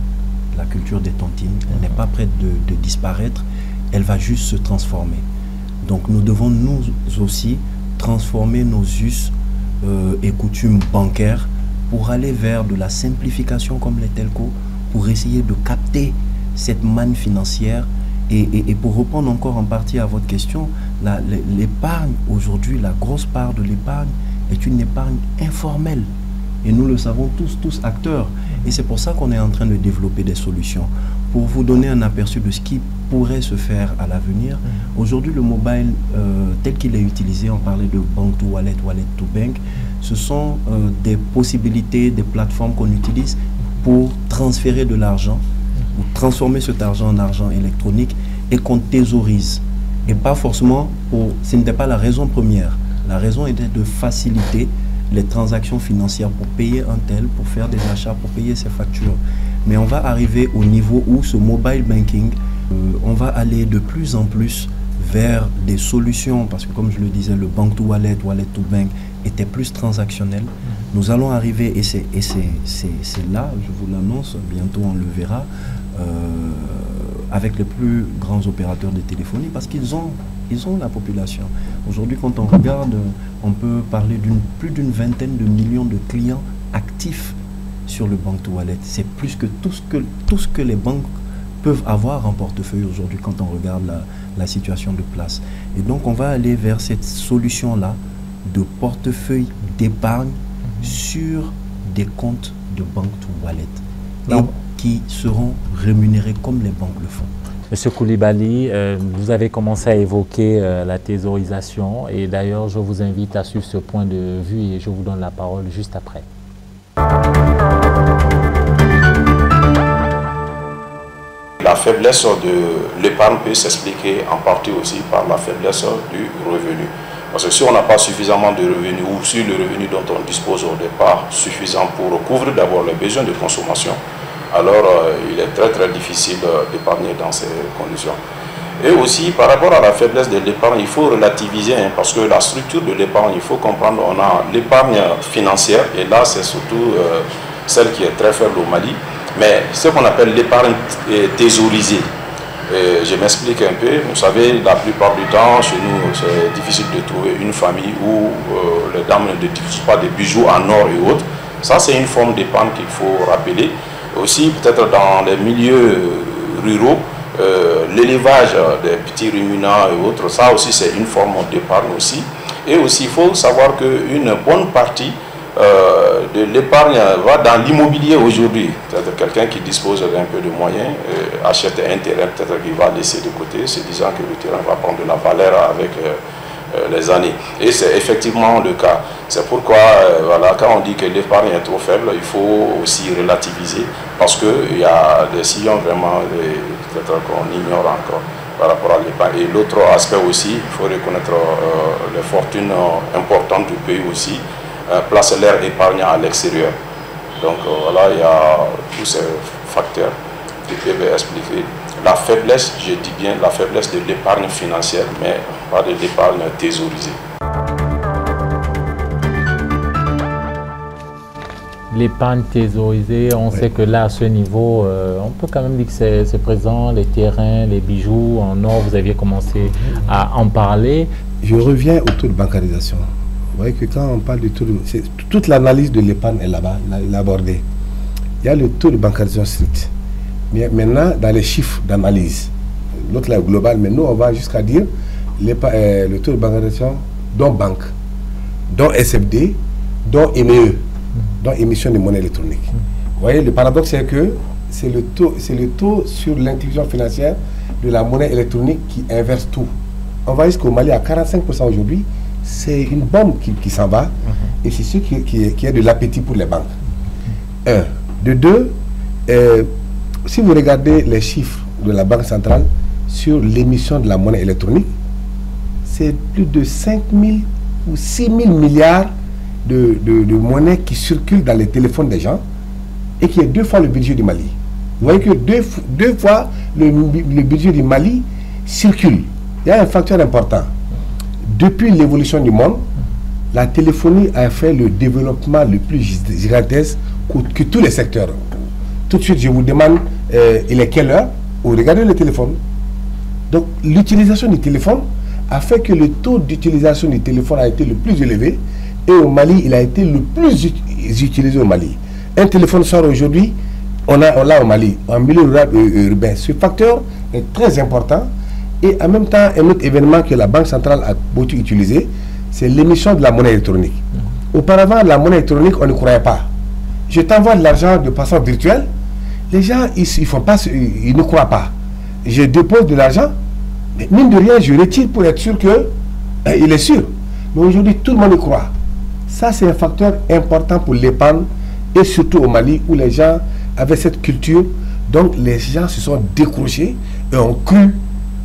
la culture des tontines. Elle n'est pas prête de disparaître, elle va juste se transformer. Donc nous devons nous aussi transformer nos us et coutumes bancaires pour aller vers de la simplification comme les telcos, pour essayer de capter cette manne financière. Et pour répondre encore en partie à votre question, l'épargne aujourd'hui, la grosse part de l'épargne est une épargne informelle. Et nous le savons tous acteurs. Et c'est pour ça qu'on est en train de développer des solutions. Pour vous donner un aperçu de ce qui pourrait se faire à l'avenir, aujourd'hui le mobile tel qu'il est utilisé, on parlait de bank to wallet, wallet to bank, ce sont des possibilités, des plateformes qu'on utilise pour transférer de l'argent, ou transformer cet argent en argent électronique et qu'on thésaurise. Et pas forcément, ce n'était pas la raison première. La raison était de faciliter les transactions financières pour payer un tel, pour faire des achats, pour payer ses factures. Mais on va arriver au niveau où ce mobile banking, on va aller de plus en plus vers des solutions, parce que comme je le disais, le bank to wallet, wallet to bank était plus transactionnel. Nous allons arriver, et c'est là, je vous l'annonce, bientôt on le verra, avec les plus grands opérateurs de téléphonie, parce qu'ils ont la population. Aujourd'hui, quand on regarde, on peut parler plus d'une vingtaine de millions de clients actifs sur le bank to wallet. C'est plus que tout ce que les banques peuvent avoir en portefeuille aujourd'hui quand on regarde la situation de place. Et donc, on va aller vers cette solution-là de portefeuille d'épargne sur des comptes de bank to wallet. Et qui seront rémunérés comme les banques le font. Monsieur Koulibaly, vous avez commencé à évoquer la thésaurisation et d'ailleurs je vous invite à suivre ce point de vue et je vous donne la parole juste après. La faiblesse de l'épargne peut s'expliquer en partie aussi par la faiblesse du revenu. Parce que si on n'a pas suffisamment de revenus ou si le revenu dont on dispose au départ suffisant pour couvrir d'abord les besoins de consommation, alors il est très difficile d'épargner dans ces conditions. Et aussi par rapport à la faiblesse de l'épargne, il faut relativiser, parce que la structure de l'épargne, il faut comprendre, on a l'épargne financière, et là c'est surtout celle qui est très faible au Mali, mais ce qu'on appelle l'épargne thésaurisée. Je m'explique un peu, vous savez, la plupart du temps, chez nous, c'est difficile de trouver une famille où les dames ne diffusent pas des bijoux en or et autres. Ça, c'est une forme d'épargne qu'il faut rappeler. Aussi, peut-être dans les milieux ruraux, l'élevage des petits ruminants et autres, ça aussi, c'est une forme d'épargne aussi. Et aussi, il faut savoir qu'une bonne partie de l'épargne va dans l'immobilier aujourd'hui. Peut-être quelqu'un qui dispose d'un peu de moyens achète un terrain, peut-être qu'il va laisser de côté, se disant que le terrain va prendre de la valeur avec les années. Et c'est effectivement le cas. C'est pourquoi, voilà, quand on dit que l'épargne est trop faible, il faut aussi relativiser, parce qu'il y a des sillons vraiment peut-être qu'on ignore encore par rapport à l'épargne. Et l'autre aspect aussi, il faut reconnaître les fortunes importantes du pays aussi, placent leur épargne à l'extérieur. Donc voilà, il y a tous ces facteurs qui peuvent expliquer la faiblesse, je dis bien la faiblesse de l'épargne financière, mais pas de l'épargne thésaurisée. L'épargne thésaurisée, on sait que là, à ce niveau, on peut quand même dire que c'est présent, les terrains, les bijoux en or, vous aviez commencé à en parler. Je reviens au taux de bancarisation. Vous voyez que quand on parle du taux de... Toute l'analyse de l'épargne est là-bas, il a abordé. Il y a le taux de bancarisation strict. Mais maintenant, dans les chiffres d'analyse, l'autre là est global, mais nous, on va jusqu'à dire le taux de bancarisation dont banque, dont SFD, dont MEE, dont émission de monnaie électronique. Vous voyez, le paradoxe, c'est que c'est le taux sur l'inclusion financière de la monnaie électronique qui inverse tout. On va jusqu'au Mali à 45% aujourd'hui. C'est une bombe qui s'en va, et c'est ce qui est de l'appétit pour les banques. Un. De deux, si vous regardez les chiffres de la Banque centrale sur l'émission de la monnaie électronique, c'est plus de 5 000 ou 6 000 milliards de monnaie qui circulent dans les téléphones des gens et qui est 2 fois le budget du Mali. Vous voyez que deux fois le budget du Mali circule. Il y a un facteur important. Depuis l'évolution du monde, la téléphonie a fait le développement le plus gigantesque que tous les secteurs. Tout de suite, je vous demande, il est quelle heure? Vous regardez le téléphone. Donc, l'utilisation du téléphone a fait que le taux d'utilisation du téléphone a été le plus élevé, et au Mali, il a été le plus utilisé au Mali. Un téléphone sort aujourd'hui, on l'a au Mali, en milieu rural et urbain. Ce facteur est très important. Et en même temps, un autre événement que la Banque centrale a beaucoup utilisé, c'est l'émission de la monnaie électronique. Auparavant, la monnaie électronique, on ne croyait pas. Je t'envoie de l'argent de façon virtuelle, les gens, ils ne croient pas. Je dépose de l'argent, mais mine de rien, je retire pour être sûr qu'il est sûr. Mais aujourd'hui, tout le monde y croit. Ça, c'est un facteur important pour l'épargne, et surtout au Mali, où les gens avaient cette culture. Donc, les gens se sont décrochés et ont cru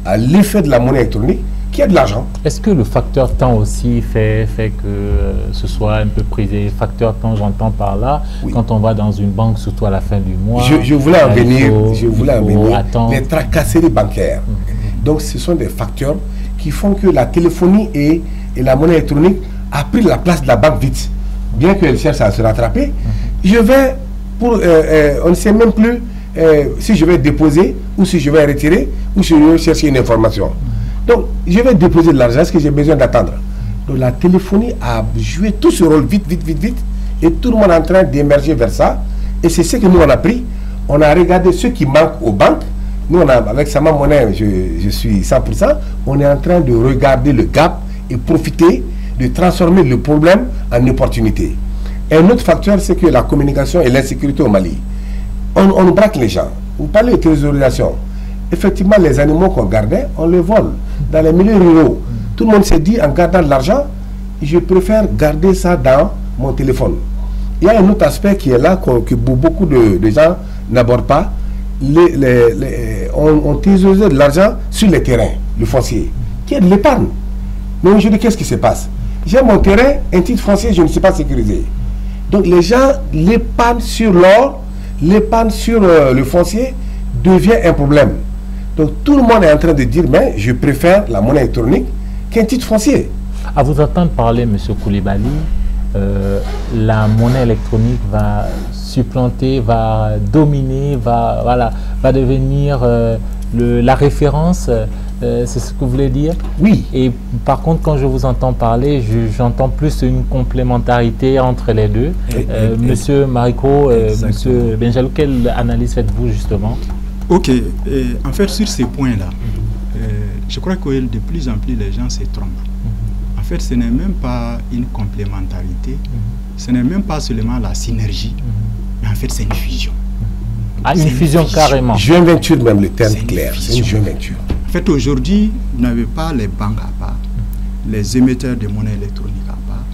à l'effet de la monnaie électronique, qui est de l'argent. Est-ce que le facteur temps aussi fait que ce soit un peu prisé? Facteur temps, j'entends par là, oui. Quand on va dans une banque, surtout à la fin du mois. Je voulais en venir, les tracasseries bancaires. Donc ce sont des facteurs qui font que la téléphonie et la monnaie électronique a pris la place de la banque vite. Bien qu'elle cherche à se rattraper, je vais on ne sait même plus si je vais déposer ou si je vais retirer ou si je vais chercher une information. Donc, je vais déposer de l'argent, est-ce que j'ai besoin d'attendre? Donc, la téléphonie a joué tout ce rôle vite, et tout le monde est en train d'émerger vers ça. Et c'est ce que nous, on a pris. On a regardé ce qui manque aux banques. Nous, avec Sama Monnaie, je suis 100%, on est en train de regarder le gap et profiter de transformer le problème en opportunité. Un autre facteur, c'est que la communication et l'insécurité au Mali. On braque les gens. Vous parlez de thésaurialisation. Effectivement, les animaux qu'on gardait, on les vole. Dans les milieux ruraux, tout le monde s'est dit, en gardant de l'argent, je préfère garder ça dans mon téléphone. Il y a un autre aspect qui est là, que beaucoup de gens n'abordent pas. On thésaurisait de l'argent sur les terrains, le foncier, qui est de l'épargne. Mais aujourd'hui, qu'est-ce qui se passe? J'ai mon terrain, un titre foncier, je ne suis pas sécurisé. Donc les gens, l'épargne sur l'or, l'épargne sur le foncier devient un problème. Donc tout le monde est en train de dire, mais je préfère la monnaie électronique qu'un titre foncier. À vous entendre parler, M. Koulibaly, la monnaie électronique va supplanter, va dominer, va devenir la référence. C'est ce que vous voulez dire? Oui. Et par contre, quand je vous entends parler, j'entends plus une complémentarité entre les deux. Monsieur Mariko, Monsieur Benjalou, quelle analyse faites-vous justement? Ok. En fait, sur ces points-là, je crois que de plus en plus les gens se trompent. En fait, ce n'est même pas une complémentarité, ce n'est même pas seulement la synergie, mais en fait, c'est une fusion. Ah, une fusion carrément. Joint venture, même le terme clair, c'est une joint venture. En fait, aujourd'hui, vous n'avez pas les banques à part, les émetteurs de monnaie électronique à part,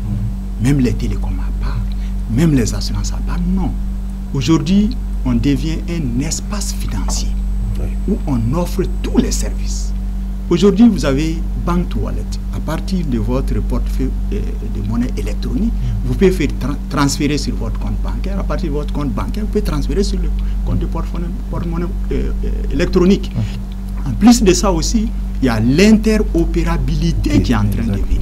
même les télécoms à part, même les assurances à part. Non. Aujourd'hui, on devient un espace financier où on offre tous les services. Aujourd'hui, vous avez Bank to Wallet. À partir de votre portefeuille de monnaie électronique, vous pouvez faire transférer sur votre compte bancaire. À partir de votre compte bancaire, vous pouvez transférer sur le compte de porte-monnaie électronique. En plus de ça aussi, il y a l'interopérabilité qui est en train de venir.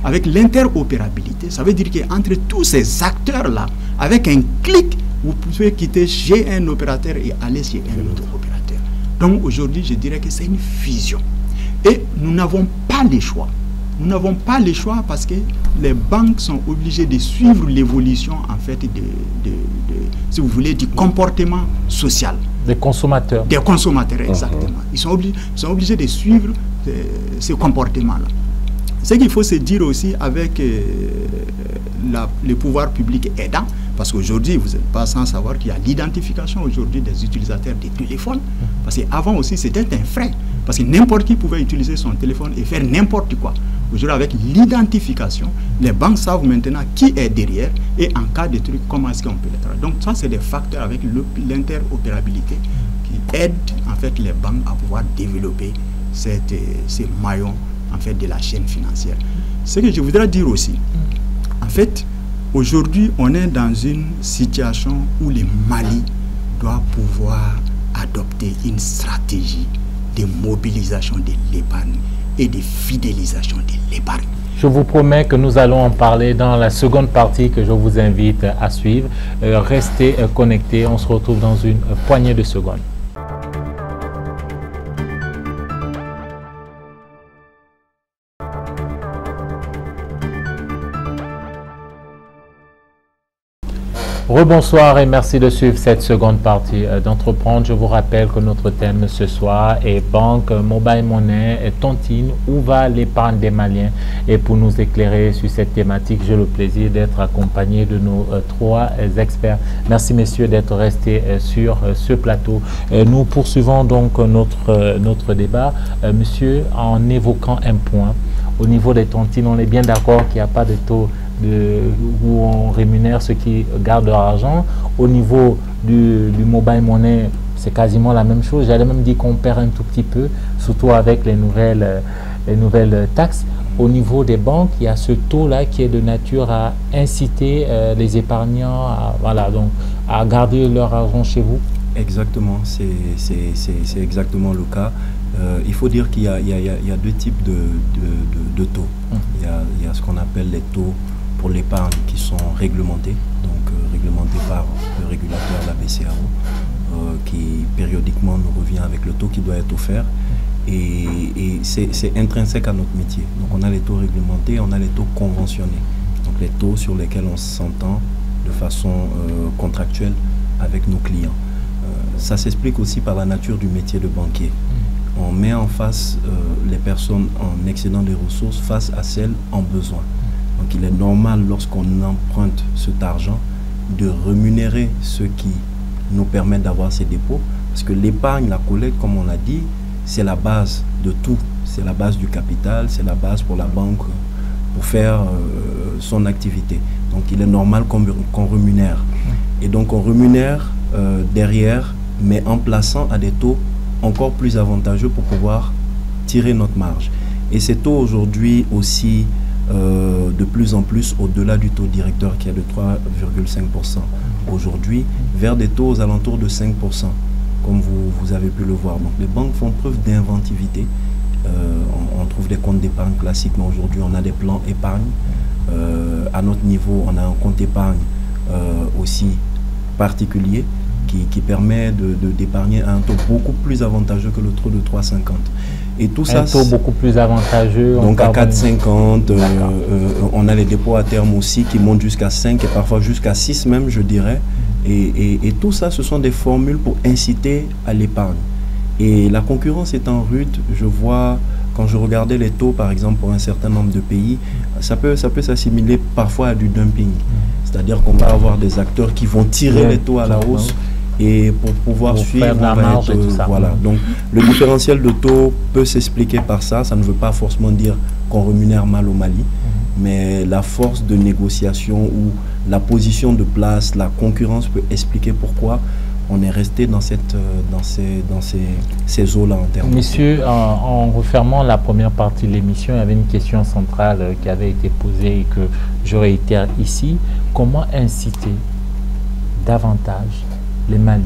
Avec l'interopérabilité, ça veut dire qu'entre tous ces acteurs-là, avec un clic, vous pouvez quitter chez un opérateur et aller chez un autre opérateur. Donc aujourd'hui, je dirais que c'est une fusion. Et nous n'avons pas le choix. Nous n'avons pas le choix parce que les banques sont obligées de suivre l'évolution, en fait, si vous voulez, du comportement social. Des consommateurs. Des consommateurs, exactement. Ils sont obligés de suivre ce comportement-là. Ce qu'il faut se dire aussi avec le pouvoir public aidant, parce qu'aujourd'hui, vous n'êtes pas sans savoir qu'il y a l'identification aujourd'hui des utilisateurs des téléphones, parce qu'avant aussi, c'était un frais. Parce que n'importe qui pouvait utiliser son téléphone et faire n'importe quoi. Aujourd'hui, avec l'identification, les banques savent maintenant qui est derrière et en cas de truc, comment est-ce qu'on peut les traiter. Donc ça, c'est des facteurs avec l'interopérabilité qui aident en fait les banques à pouvoir développer ces maillons en fait de la chaîne financière. Ce que je voudrais dire aussi, en fait, aujourd'hui, on est dans une situation où le Mali doit pouvoir adopter une stratégie de mobilisation de l'épargne et de fidélisation de l'épargne. Je vous promets que nous allons en parler dans la seconde partie que je vous invite à suivre. Restez connectés, on se retrouve dans une poignée de secondes. Rebonsoir et merci de suivre cette seconde partie d'Entreprendre. Je vous rappelle que notre thème ce soir est banque, mobile money, tontine, où va l'épargne des Maliens? Et pour nous éclairer sur cette thématique, j'ai le plaisir d'être accompagné de nos trois experts. Merci messieurs d'être restés sur ce plateau. Nous poursuivons donc notre débat. Monsieur, en évoquant un point, au niveau des tontines, on est bien d'accord qu'il n'y a pas de taux où on rémunère ceux qui gardent leur argent. Au niveau du mobile money, c'est quasiment la même chose. J'allais même dire qu'on perd un tout petit peu, surtout avec les nouvelles taxes. Au niveau des banques, il y a ce taux-là qui est de nature à inciter les épargnants à garder leur argent chez vous. Exactement, c'est exactement le cas. Il faut dire qu'il y a deux types de taux. Il y a ce qu'on appelle les taux pour l'épargne qui sont réglementés, donc réglementés par le régulateur, la BCAO, qui périodiquement nous revient avec le taux qui doit être offert. Et c'est intrinsèque à notre métier. Donc on a les taux réglementés, on a les taux conventionnés. Donc les taux sur lesquels on s'entend de façon contractuelle avec nos clients. Ça s'explique aussi par la nature du métier de banquier. On met en face les personnes en excédent de ressources face à celles en besoin. Donc il est normal lorsqu'on emprunte cet argent de rémunérer ceux qui nous permettent d'avoir ces dépôts. Parce que l'épargne, la collecte, comme on l'a dit, c'est la base de tout. C'est la base du capital, c'est la base pour la banque pour faire son activité. Donc il est normal qu'on rémunère. Et donc on rémunère derrière, mais en plaçant à des taux encore plus avantageux pour pouvoir tirer notre marge. Et ces taux aujourd'hui aussi de plus en plus au-delà du taux directeur qui est de 3,5% aujourd'hui, vers des taux aux alentours de 5%, comme vous avez pu le voir. Donc les banques font preuve d'inventivité. On trouve des comptes d'épargne classiques, mais aujourd'hui on a des plans épargne. À notre niveau, on a un compte épargne aussi particulier qui permet d'épargner à un taux beaucoup plus avantageux que le taux de 3,50. Et tout ça, un taux beaucoup plus avantageux. Donc à 4,50, on a les dépôts à terme aussi qui montent jusqu'à 5 et parfois jusqu'à 6 même, je dirais. Et tout ça, ce sont des formules pour inciter à l'épargne. Et la concurrence étant rude, je vois quand je regardais les taux, par exemple, pour un certain nombre de pays, ça peut s'assimiler parfois à du dumping. C'est-à-dire qu'on va avoir des acteurs qui vont tirer les taux à la hausse et pour pouvoir suivre la marge et tout ça. Voilà. Donc le différentiel de taux peut s'expliquer par ça. Ça ne veut pas forcément dire qu'on rémunère mal au Mali, mais la force de négociation ou la position de place, la concurrence peut expliquer pourquoi on est resté dans ces eaux-là en termes. Monsieur, en refermant la première partie de l'émission, il y avait une question centrale qui avait été posée et que je réitère ici. Comment inciter davantage les Maliens,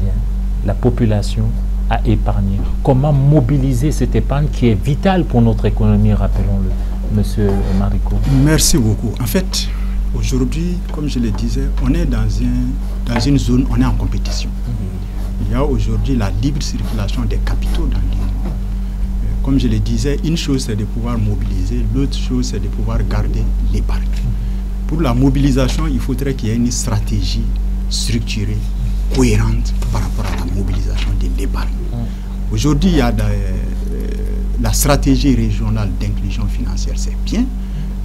la population, à épargner? Comment mobiliser cette épargne qui est vitale pour notre économie, rappelons-le, Monsieur Marico? Merci beaucoup. En fait, aujourd'hui, comme je le disais, on est dans une zone, on est en compétition. Il y a aujourd'hui la libre circulation des capitaux dans l'Union. Comme je le disais, une chose c'est de pouvoir mobiliser, l'autre chose c'est de pouvoir garder l'épargne. Pour la mobilisation, il faudrait qu'il y ait une stratégie structurée, cohérente par rapport à la mobilisation de l'épargne. Aujourd'hui, il y a la stratégie régionale d'inclusion financière, c'est bien.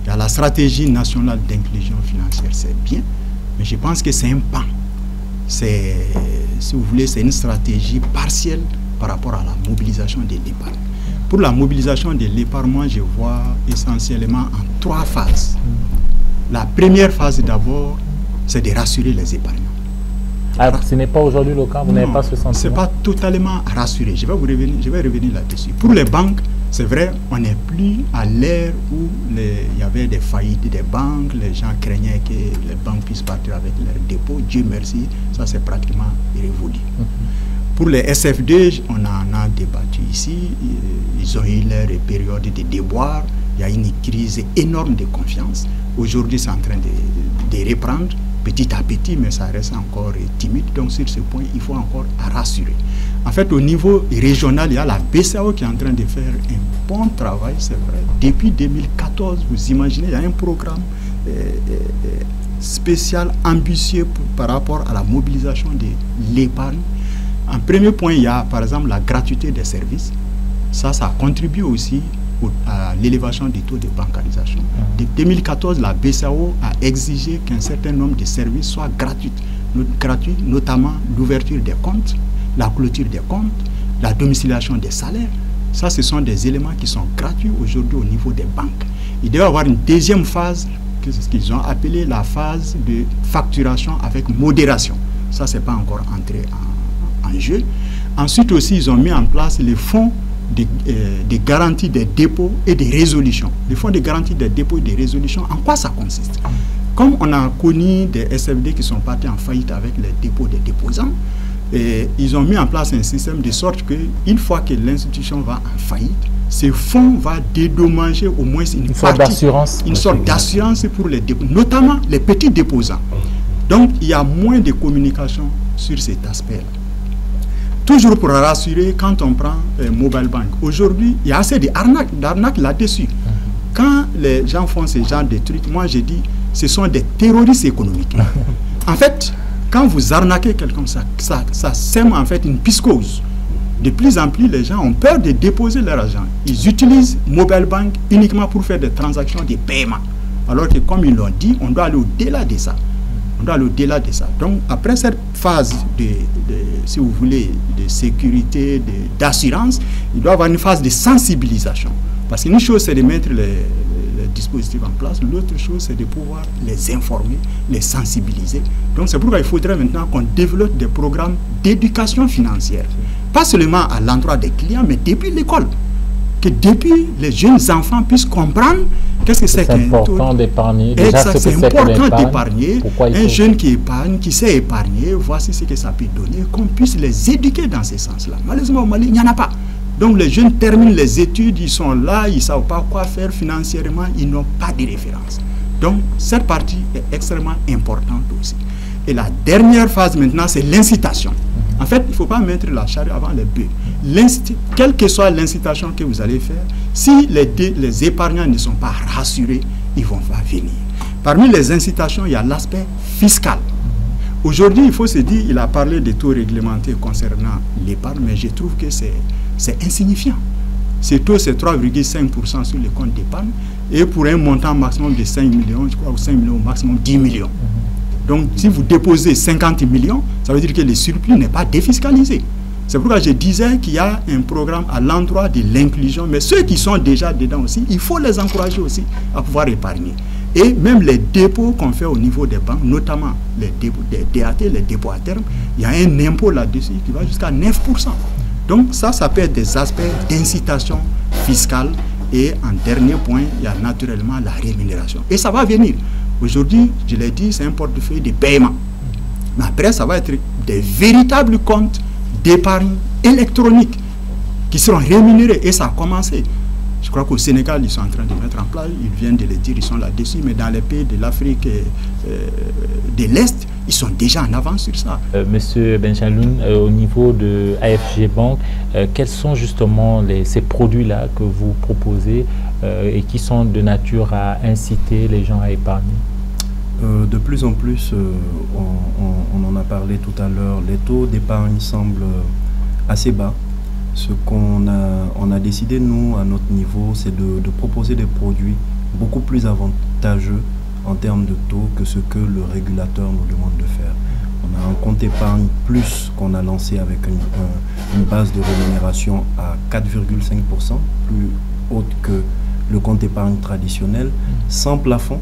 Il y a la stratégie nationale d'inclusion financière, c'est bien. Mais je pense que c'est un pan. C'est, si vous voulez, c'est une stratégie partielle par rapport à la mobilisation de l'épargne. Pour la mobilisation de l'épargne, moi, je vois essentiellement en 3 phases. La première phase, d'abord, c'est de rassurer les épargnants. Alors, ce n'est pas aujourd'hui le cas, vous n'avez pas ce sentiment? Ce n'est pas totalement rassuré. Je vais revenir là-dessus. Pour les banques, c'est vrai, on n'est plus à l'ère où il y avait des faillites des banques, les gens craignaient que les banques puissent partir avec leurs dépôts. Dieu merci, ça c'est pratiquement révolu. Pour les SFD, on en a débattu ici, ils ont eu leur période de déboire, il y a une crise énorme de confiance. Aujourd'hui, c'est en train de reprendre petit à petit, mais ça reste encore timide. Donc sur ce point, il faut encore rassurer. En fait, au niveau régional, il y a la BCAO qui est en train de faire un bon travail, c'est vrai. Depuis 2014, vous imaginez, il y a un programme spécial, ambitieux par rapport à la mobilisation de l'épargne. En premier point, il y a par exemple la gratuité des services. Ça contribue aussi à l'élévation du taux de bancarisation. De 2014, la BCAO a exigé qu'un certain nombre de services soient gratuits, notamment l'ouverture des comptes, la clôture des comptes, la domiciliation des salaires. Ça, ce sont des éléments qui sont gratuits aujourd'hui au niveau des banques. Il doit y avoir une deuxième phase, ce qu'ils ont appelé la phase de facturation avec modération. Ça, ce n'est pas encore entré en jeu. Ensuite aussi, ils ont mis en place les fonds de garantie des dépôts et des résolutions. Les fonds de garantie des dépôts et des résolutions, en quoi ça consiste? Comme on a connu des SFD qui sont partis en faillite avec les dépôts des déposants, ils ont mis en place un système de sorte qu'une fois que l'institution va en faillite, ces fonds vont dédommager au moins une sorte d'assurance. Une sorte d'assurance pour les dépôts, notamment les petits déposants. Donc, il y a moins de communication sur cet aspect-là. Toujours pour rassurer, quand on prend Mobile Bank, aujourd'hui, il y a assez d'arnaques là-dessus. Quand les gens font ce genre de trucs, moi je dis, ce sont des terroristes économiques. En fait, quand vous arnaquez quelqu'un, ça sème en fait une psychose. De plus en plus, les gens ont peur de déposer leur argent. Ils utilisent Mobile Bank uniquement pour faire des transactions de paiement. Alors que, comme ils l'ont dit, on doit aller au-delà de ça. On doit aller au-delà de ça. Donc, après cette phase si vous voulez, de sécurité, d'assurance, il doit y avoir une phase de sensibilisation. Parce qu'une chose, c'est de mettre les dispositifs en place. L'autre chose, c'est de pouvoir les informer, les sensibiliser. Donc, c'est pourquoi il faudrait maintenant qu'on développe des programmes d'éducation financière. Pas seulement à l'endroit des clients, mais depuis l'école. Que depuis les jeunes enfants puissent comprendre qu'est-ce que c'est qu'un taux. C'est important d'épargner. C'est important d'épargner. Un jeune qui épargne, qui sait épargner, voici ce que ça peut donner, qu'on puisse les éduquer dans ce sens-là. Malheureusement, au Mali, il n'y en a pas. Donc les jeunes terminent les études, ils sont là, ils ne savent pas quoi faire financièrement, ils n'ont pas de référence. Donc cette partie est extrêmement importante aussi. Et la dernière phase maintenant, c'est l'incitation. En fait, il ne faut pas mettre la charrue avant les bœufs. Quelle que soit l'incitation que vous allez faire, si les épargnants ne sont pas rassurés, ils ne vont pas venir. Parmi les incitations, il y a l'aspect fiscal. Aujourd'hui, il faut se dire, il a parlé des taux réglementés concernant l'épargne, mais je trouve que c'est insignifiant. Ce taux, c'est 3,5% sur les comptes d'épargne. Et pour un montant maximum de 5 millions, je crois, ou 5 millions, maximum 10 millions. Donc, si vous déposez 50 millions, ça veut dire que le surplus n'est pas défiscalisé. C'est pourquoi je disais qu'il y a un programme à l'endroit de l'inclusion. Mais ceux qui sont déjà dedans aussi, il faut les encourager aussi à pouvoir épargner. Et même les dépôts qu'on fait au niveau des banques, notamment les dépôts, des DAT, les dépôts à terme, il y a un impôt là-dessus qui va jusqu'à 9%. Donc ça peut être des aspects d'incitation fiscale. Et en dernier point, il y a naturellement la rémunération. Et ça va venir. Aujourd'hui, je l'ai dit, c'est un portefeuille de paiement. Mais après, ça va être des véritables comptes d'épargne électronique qui seront rémunérés. Et ça a commencé. Je crois qu'au Sénégal, ils sont en train de mettre en place, ils viennent de le dire, ils sont là-dessus, mais dans les pays de l'Afrique de l'Est, ils sont déjà en avance sur ça. Monsieur Benchaloun, au niveau de AFG Bank, quels sont justement ces produits-là que vous proposez et qui sont de nature à inciter les gens à épargner? De plus en plus, on en a parlé tout à l'heure, les taux d'épargne semblent assez bas. Ce qu'on a décidé, nous, à notre niveau, c'est de proposer des produits beaucoup plus avantageux en termes de taux que ce que le régulateur nous demande de faire. On a un compte épargne plus qu'on a lancé avec une base de rémunération à 4,5%, plus haute que le compte épargne traditionnel, sans plafond,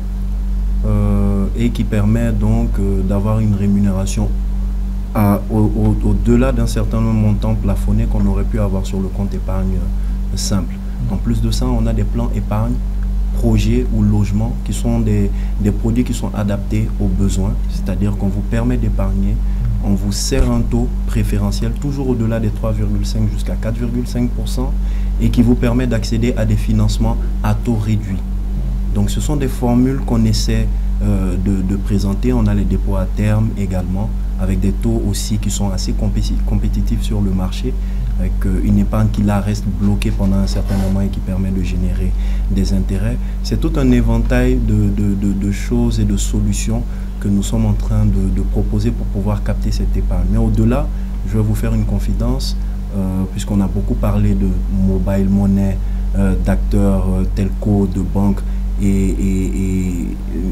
et qui permet donc d'avoir une rémunération au-delà d'un certain montant plafonné qu'on aurait pu avoir sur le compte épargne simple. En plus de ça, on a des plans épargne, projets ou logements qui sont des produits qui sont adaptés aux besoins, c'est-à-dire qu'on vous permet d'épargner, on vous sert un taux préférentiel toujours au-delà des 3,5 jusqu'à 4,5% et qui vous permet d'accéder à des financements à taux réduit. Donc ce sont des formules qu'on essaie de présenter. On a les dépôts à terme également, avec des taux aussi qui sont assez compétitifs sur le marché, avec une épargne qui là reste bloquée pendant un certain moment et qui permet de générer des intérêts. C'est tout un éventail de choses et de solutions que nous sommes en train de proposer pour pouvoir capter cette épargne. Mais au-delà, je vais vous faire une confidence, puisqu'on a beaucoup parlé de mobile money, d'acteurs telco, de banques, et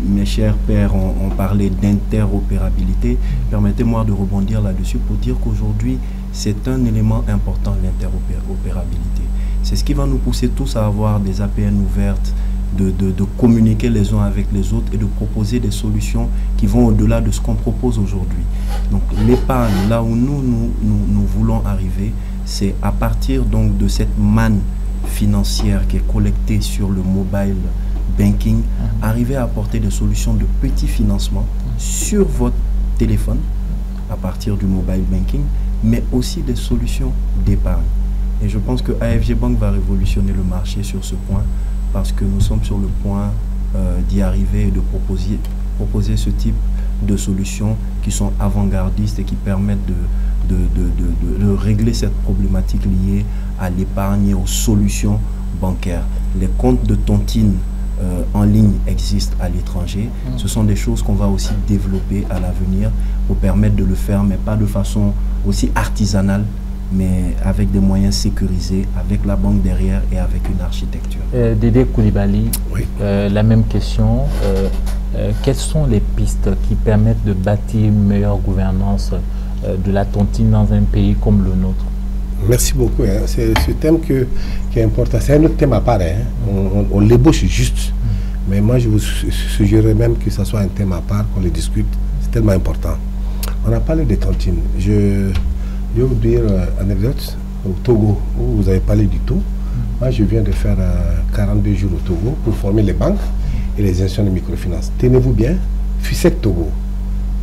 mes chers pairs ont parlé d'interopérabilité. Permettez-moi de rebondir là-dessus pour dire qu'aujourd'hui, c'est un élément important, l'interopérabilité. C'est ce qui va nous pousser tous à avoir des APN ouvertes, de communiquer les uns avec les autres et de proposer des solutions qui vont au-delà de ce qu'on propose aujourd'hui. Donc l'épargne, là où nous voulons arriver, c'est à partir donc de cette manne financière qui est collectée sur le mobile banking, arriver à apporter des solutions de petits financements sur votre téléphone à partir du mobile banking, mais aussi des solutions d'épargne. Et je pense que AFG Bank va révolutionner le marché sur ce point, parce que nous sommes sur le point d'y arriver et de proposer ce type de solutions qui sont avant-gardistes et qui permettent de régler cette problématique liée à l'épargne et aux solutions bancaires. Les comptes de tontine en ligne existent à l'étranger. Ce sont des choses qu'on va aussi développer à l'avenir pour permettre de le faire, mais pas de façon aussi artisanale, mais avec des moyens sécurisés, avec la banque derrière et avec une architecture. Dédé Koulibaly, oui. La même question. Quelles sont les pistes qui permettent de bâtir une meilleure gouvernance de la tontine dans un pays comme le nôtre? Merci beaucoup. Hein. C'est ce thème qui est important. C'est un autre thème à part. Hein. On l'ébauche juste. Mais moi, je vous suggérerais même que ce soit un thème à part, qu'on le discute. C'est tellement important. On a parlé des tontines. Je vais vous dire une anecdote. Au Togo, où vous avez parlé du taux. Moi, je viens de faire 42 jours au Togo pour former les banques et les institutions de microfinance. Tenez-vous bien, FUSEC Togo,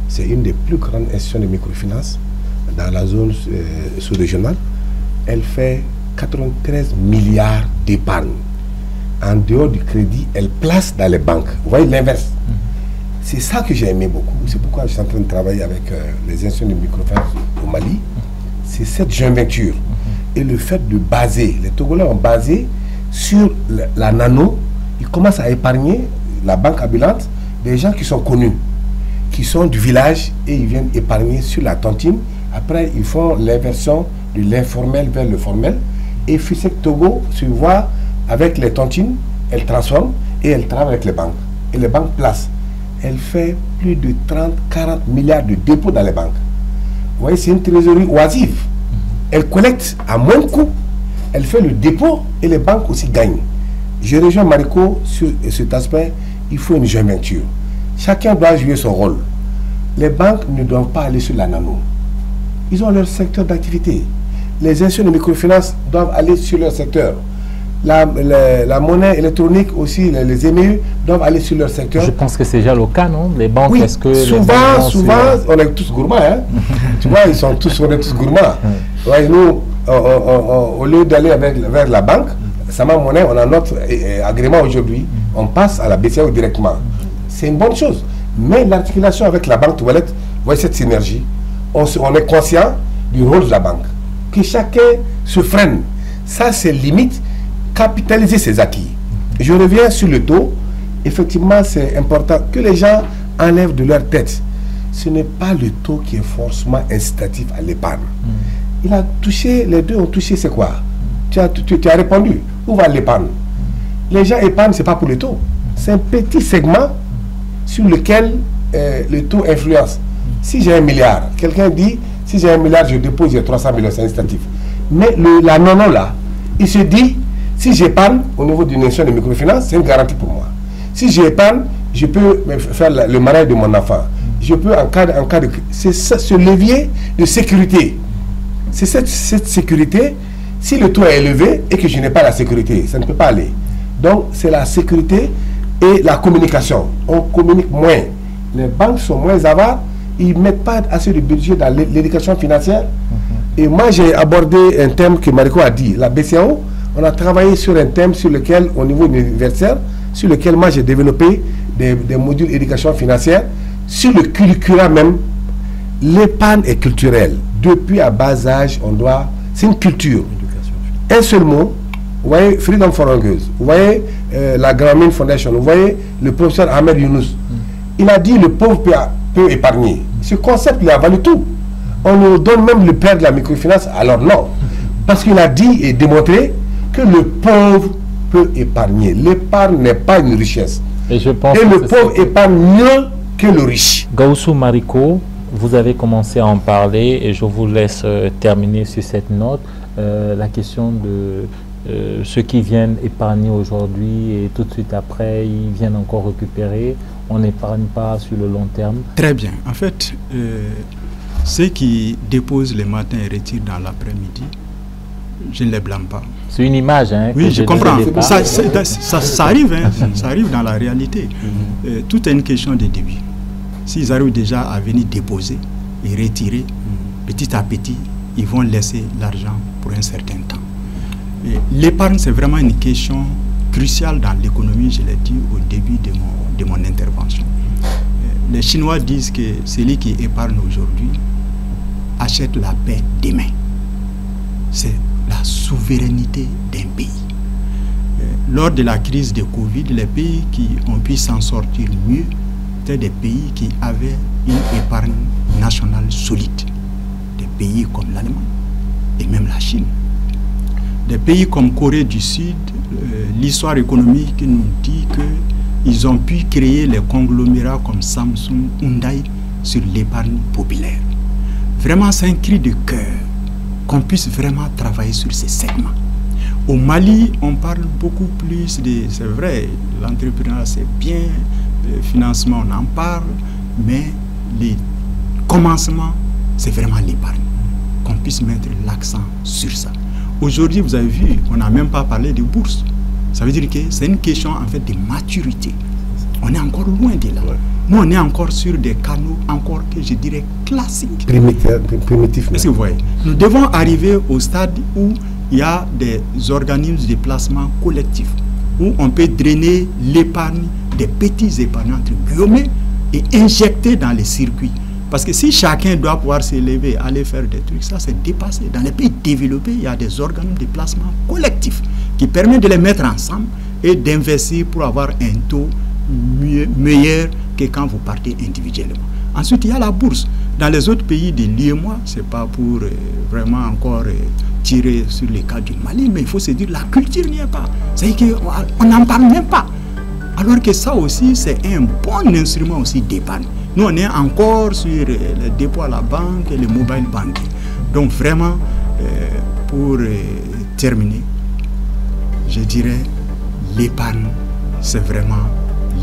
c'est une des plus grandes institutions de microfinance dans la zone sous-régionale. Elle fait 93 milliards d'épargne. En dehors du crédit, elle place dans les banques. Vous voyez l'inverse. C'est ça que j'ai aimé beaucoup. C'est pourquoi je suis en train de travailler avec les institutions de microfinance au Mali. C'est cette jointure. Et le fait de baser, les Togolais ont basé sur la nano, ils commencent à épargner la banque ambulante des gens qui sont connus, qui sont du village et ils viennent épargner sur la tontine. Après, ils font l'inversion de l'informel vers le formel Et FISEC Togo se voit avec les tontines, elle transforme et elle travaille avec les banques. Et les banques placent. Elle fait plus de 30-40 milliards de dépôts dans les banques. Vous voyez, c'est une trésorerie oisive. Elle collecte à moins de coûts. Elle fait le dépôt et les banques aussi gagnent. Je rejoins Mariko sur cet aspect. Il faut une jointure. Chacun doit jouer son rôle. Les banques ne doivent pas aller sur la nano. Ils ont leur secteur d'activité. Les institutions de microfinance doivent aller sur leur secteur. La monnaie électronique aussi, les EMU doivent aller sur leur secteur. Je pense que c'est déjà le cas, non? Les banques, oui, est-ce que souvent, on est tous gourmands. Hein? Tu vois, on est tous gourmands. Ouais, nous, au lieu d'aller vers la banque, Sama Monnaie, on a notre agrément aujourd'hui, on passe à la BCAO directement. C'est une bonne chose. Mais l'articulation avec la banque toilette, vous voyez cette synergie, on est conscient du rôle de la banque. Que chacun se freine. Ça, c'est limite capitaliser ses acquis. Je reviens sur le taux. Effectivement, c'est important que les gens enlèvent de leur tête. Ce n'est pas le taux qui est forcément incitatif à l'épargne. Il a touché, les deux ont touché, c'est quoi? Tu as répondu. Où va l'épargne? Les gens épargnent, ce n'est pas pour le taux. C'est un petit segment sur lequel le taux influence. Si j'ai 1 milliard, quelqu'un dit, si j'ai 1 milliard, je dépose, j'ai 300 millions, c'est incitatif. Mais la nono là, il se dit, si j'épargne au niveau d'une institution de microfinance, c'est une garantie pour moi. Si j'épargne, je peux faire le mariage de mon enfant. Je peux, en cas de... C'est ce levier de sécurité. C'est cette sécurité, si le taux est élevé et que je n'ai pas la sécurité, ça ne peut pas aller. Donc, c'est la sécurité et la communication. On communique moins. Les banques sont moins avares, ils ne mettent pas assez de budget dans l'éducation financière. Et moi, j'ai abordé un thème que Mariko a dit, la BCAO. On a travaillé sur un thème sur lequel, au niveau universitaire, sur lequel moi j'ai développé des modules d'éducation financière. Sur le curriculum même, l'épargne est culturelle. Depuis à bas âge, on doit... C'est une culture. Un seul mot, vous voyez Freedom for Hungers, vous voyez la Grameen Foundation, vous voyez le professeur Ahmed Younous. Il a dit le pauvre peut épargner. Ce concept, il a valu tout. On nous donne même le père de la microfinance, alors non. Parce qu'il a dit et démontré que le pauvre peut épargner. L'épargne n'est pas une richesse. Et le pauvre épargne mieux que le riche. Gaussou Mariko, vous avez commencé à en parler et je vous laisse terminer sur cette note. La question de ceux qui viennent épargner aujourd'hui et tout de suite après, ils viennent encore récupérer. On n'épargne pas sur le long terme. Très bien. En fait, ceux qui déposent le matin et retirent dans l'après-midi, je ne les blâme pas. C'est une image, hein? Oui, je comprends. Ça arrive, hein? Ça arrive dans la réalité. Tout est une question de début. S'ils arrivent déjà à venir déposer et retirer, petit à petit, ils vont laisser l'argent pour un certain temps. L'épargne, c'est vraiment une question cruciale dans l'économie, je l'ai dit au début de mon intervention. Les Chinois disent que celui qui épargne aujourd'hui achète la paix demain. C'est la souveraineté d'un pays. Lors de la crise de Covid, les pays qui ont pu s'en sortir mieux étaient des pays qui avaient une épargne nationale solide. Des pays comme l'Allemagne et même la Chine. Des pays comme Corée du Sud, l'histoire économique nous dit qu'ils ont pu créer les conglomérats comme Samsung, Hyundai sur l'épargne populaire. Vraiment, c'est un cri de cœur qu'on puisse vraiment travailler sur ces segments. Au Mali, on parle beaucoup plus de... C'est vrai, l'entrepreneuriat c'est bien, le financement on en parle, mais les commencements, c'est vraiment l'épargne. Qu'on puisse mettre l'accent sur ça. Aujourd'hui, vous avez vu, on n'a même pas parlé de bourse. Ça veut dire que c'est une question en fait de maturité. On est encore loin de là. Nous, on est encore sur des canaux, encore que je dirais classiques. Primitifs. Est-ce que vous voyez? Nous devons arriver au stade où il y a des organismes de placement collectif, où on peut drainer l'épargne des petits épargnants, entre guillemets, et injecter dans les circuits. Parce que si chacun doit pouvoir s'élever, aller faire des trucs, ça c'est dépassé. Dans les pays développés, il y a des organismes de placement collectif qui permettent de les mettre ensemble et d'investir pour avoir un taux meilleur que quand vous partez individuellement. Ensuite, il y a la bourse. Dans les autres pays de l'UEMOA, ce n'est pas pour vraiment encore tirer sur les cas du Mali, mais il faut se dire la culture n'y est pas. C'est-à-dire qu'on n'en parle même pas. Alors que ça aussi, c'est un bon instrument aussi d'épargne. Nous, on est encore sur les dépôts à la banque et le mobile banking. Donc vraiment, pour terminer, je dirais l'épargne, c'est vraiment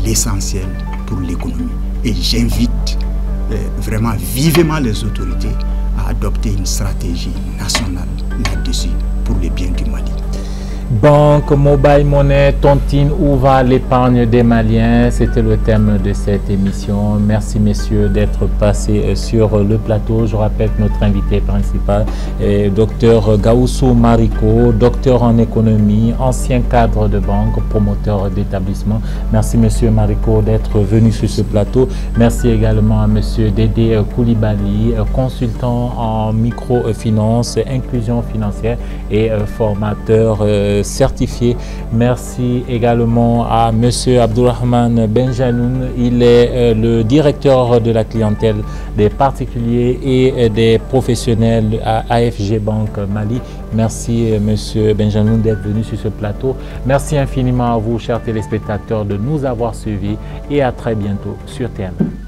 l'essentiel pour l'économie. Et j'invite vraiment vivement les autorités à adopter une stratégie nationale là-dessus pour le bien du Mali. Banque, mobile money, tontine, où va l'épargne des Maliens? C'était le thème de cette émission. Merci messieurs d'être passés sur le plateau. Je rappelle que notre invité principal est Dr Gaoussou Mariko, docteur en économie, ancien cadre de banque, promoteur d'établissement. Merci monsieur Mariko d'être venu sur ce plateau. Merci également à monsieur Dédé Koulibaly, consultant en microfinance, inclusion financière et formateur certifié. Merci également à monsieur Abdourahmane Benjanoun. Il est le directeur de la clientèle des particuliers et des professionnels à AFG Banque Mali. Merci monsieur Benjanoun d'être venu sur ce plateau. Merci infiniment à vous, chers téléspectateurs, de nous avoir suivis et à très bientôt sur TM.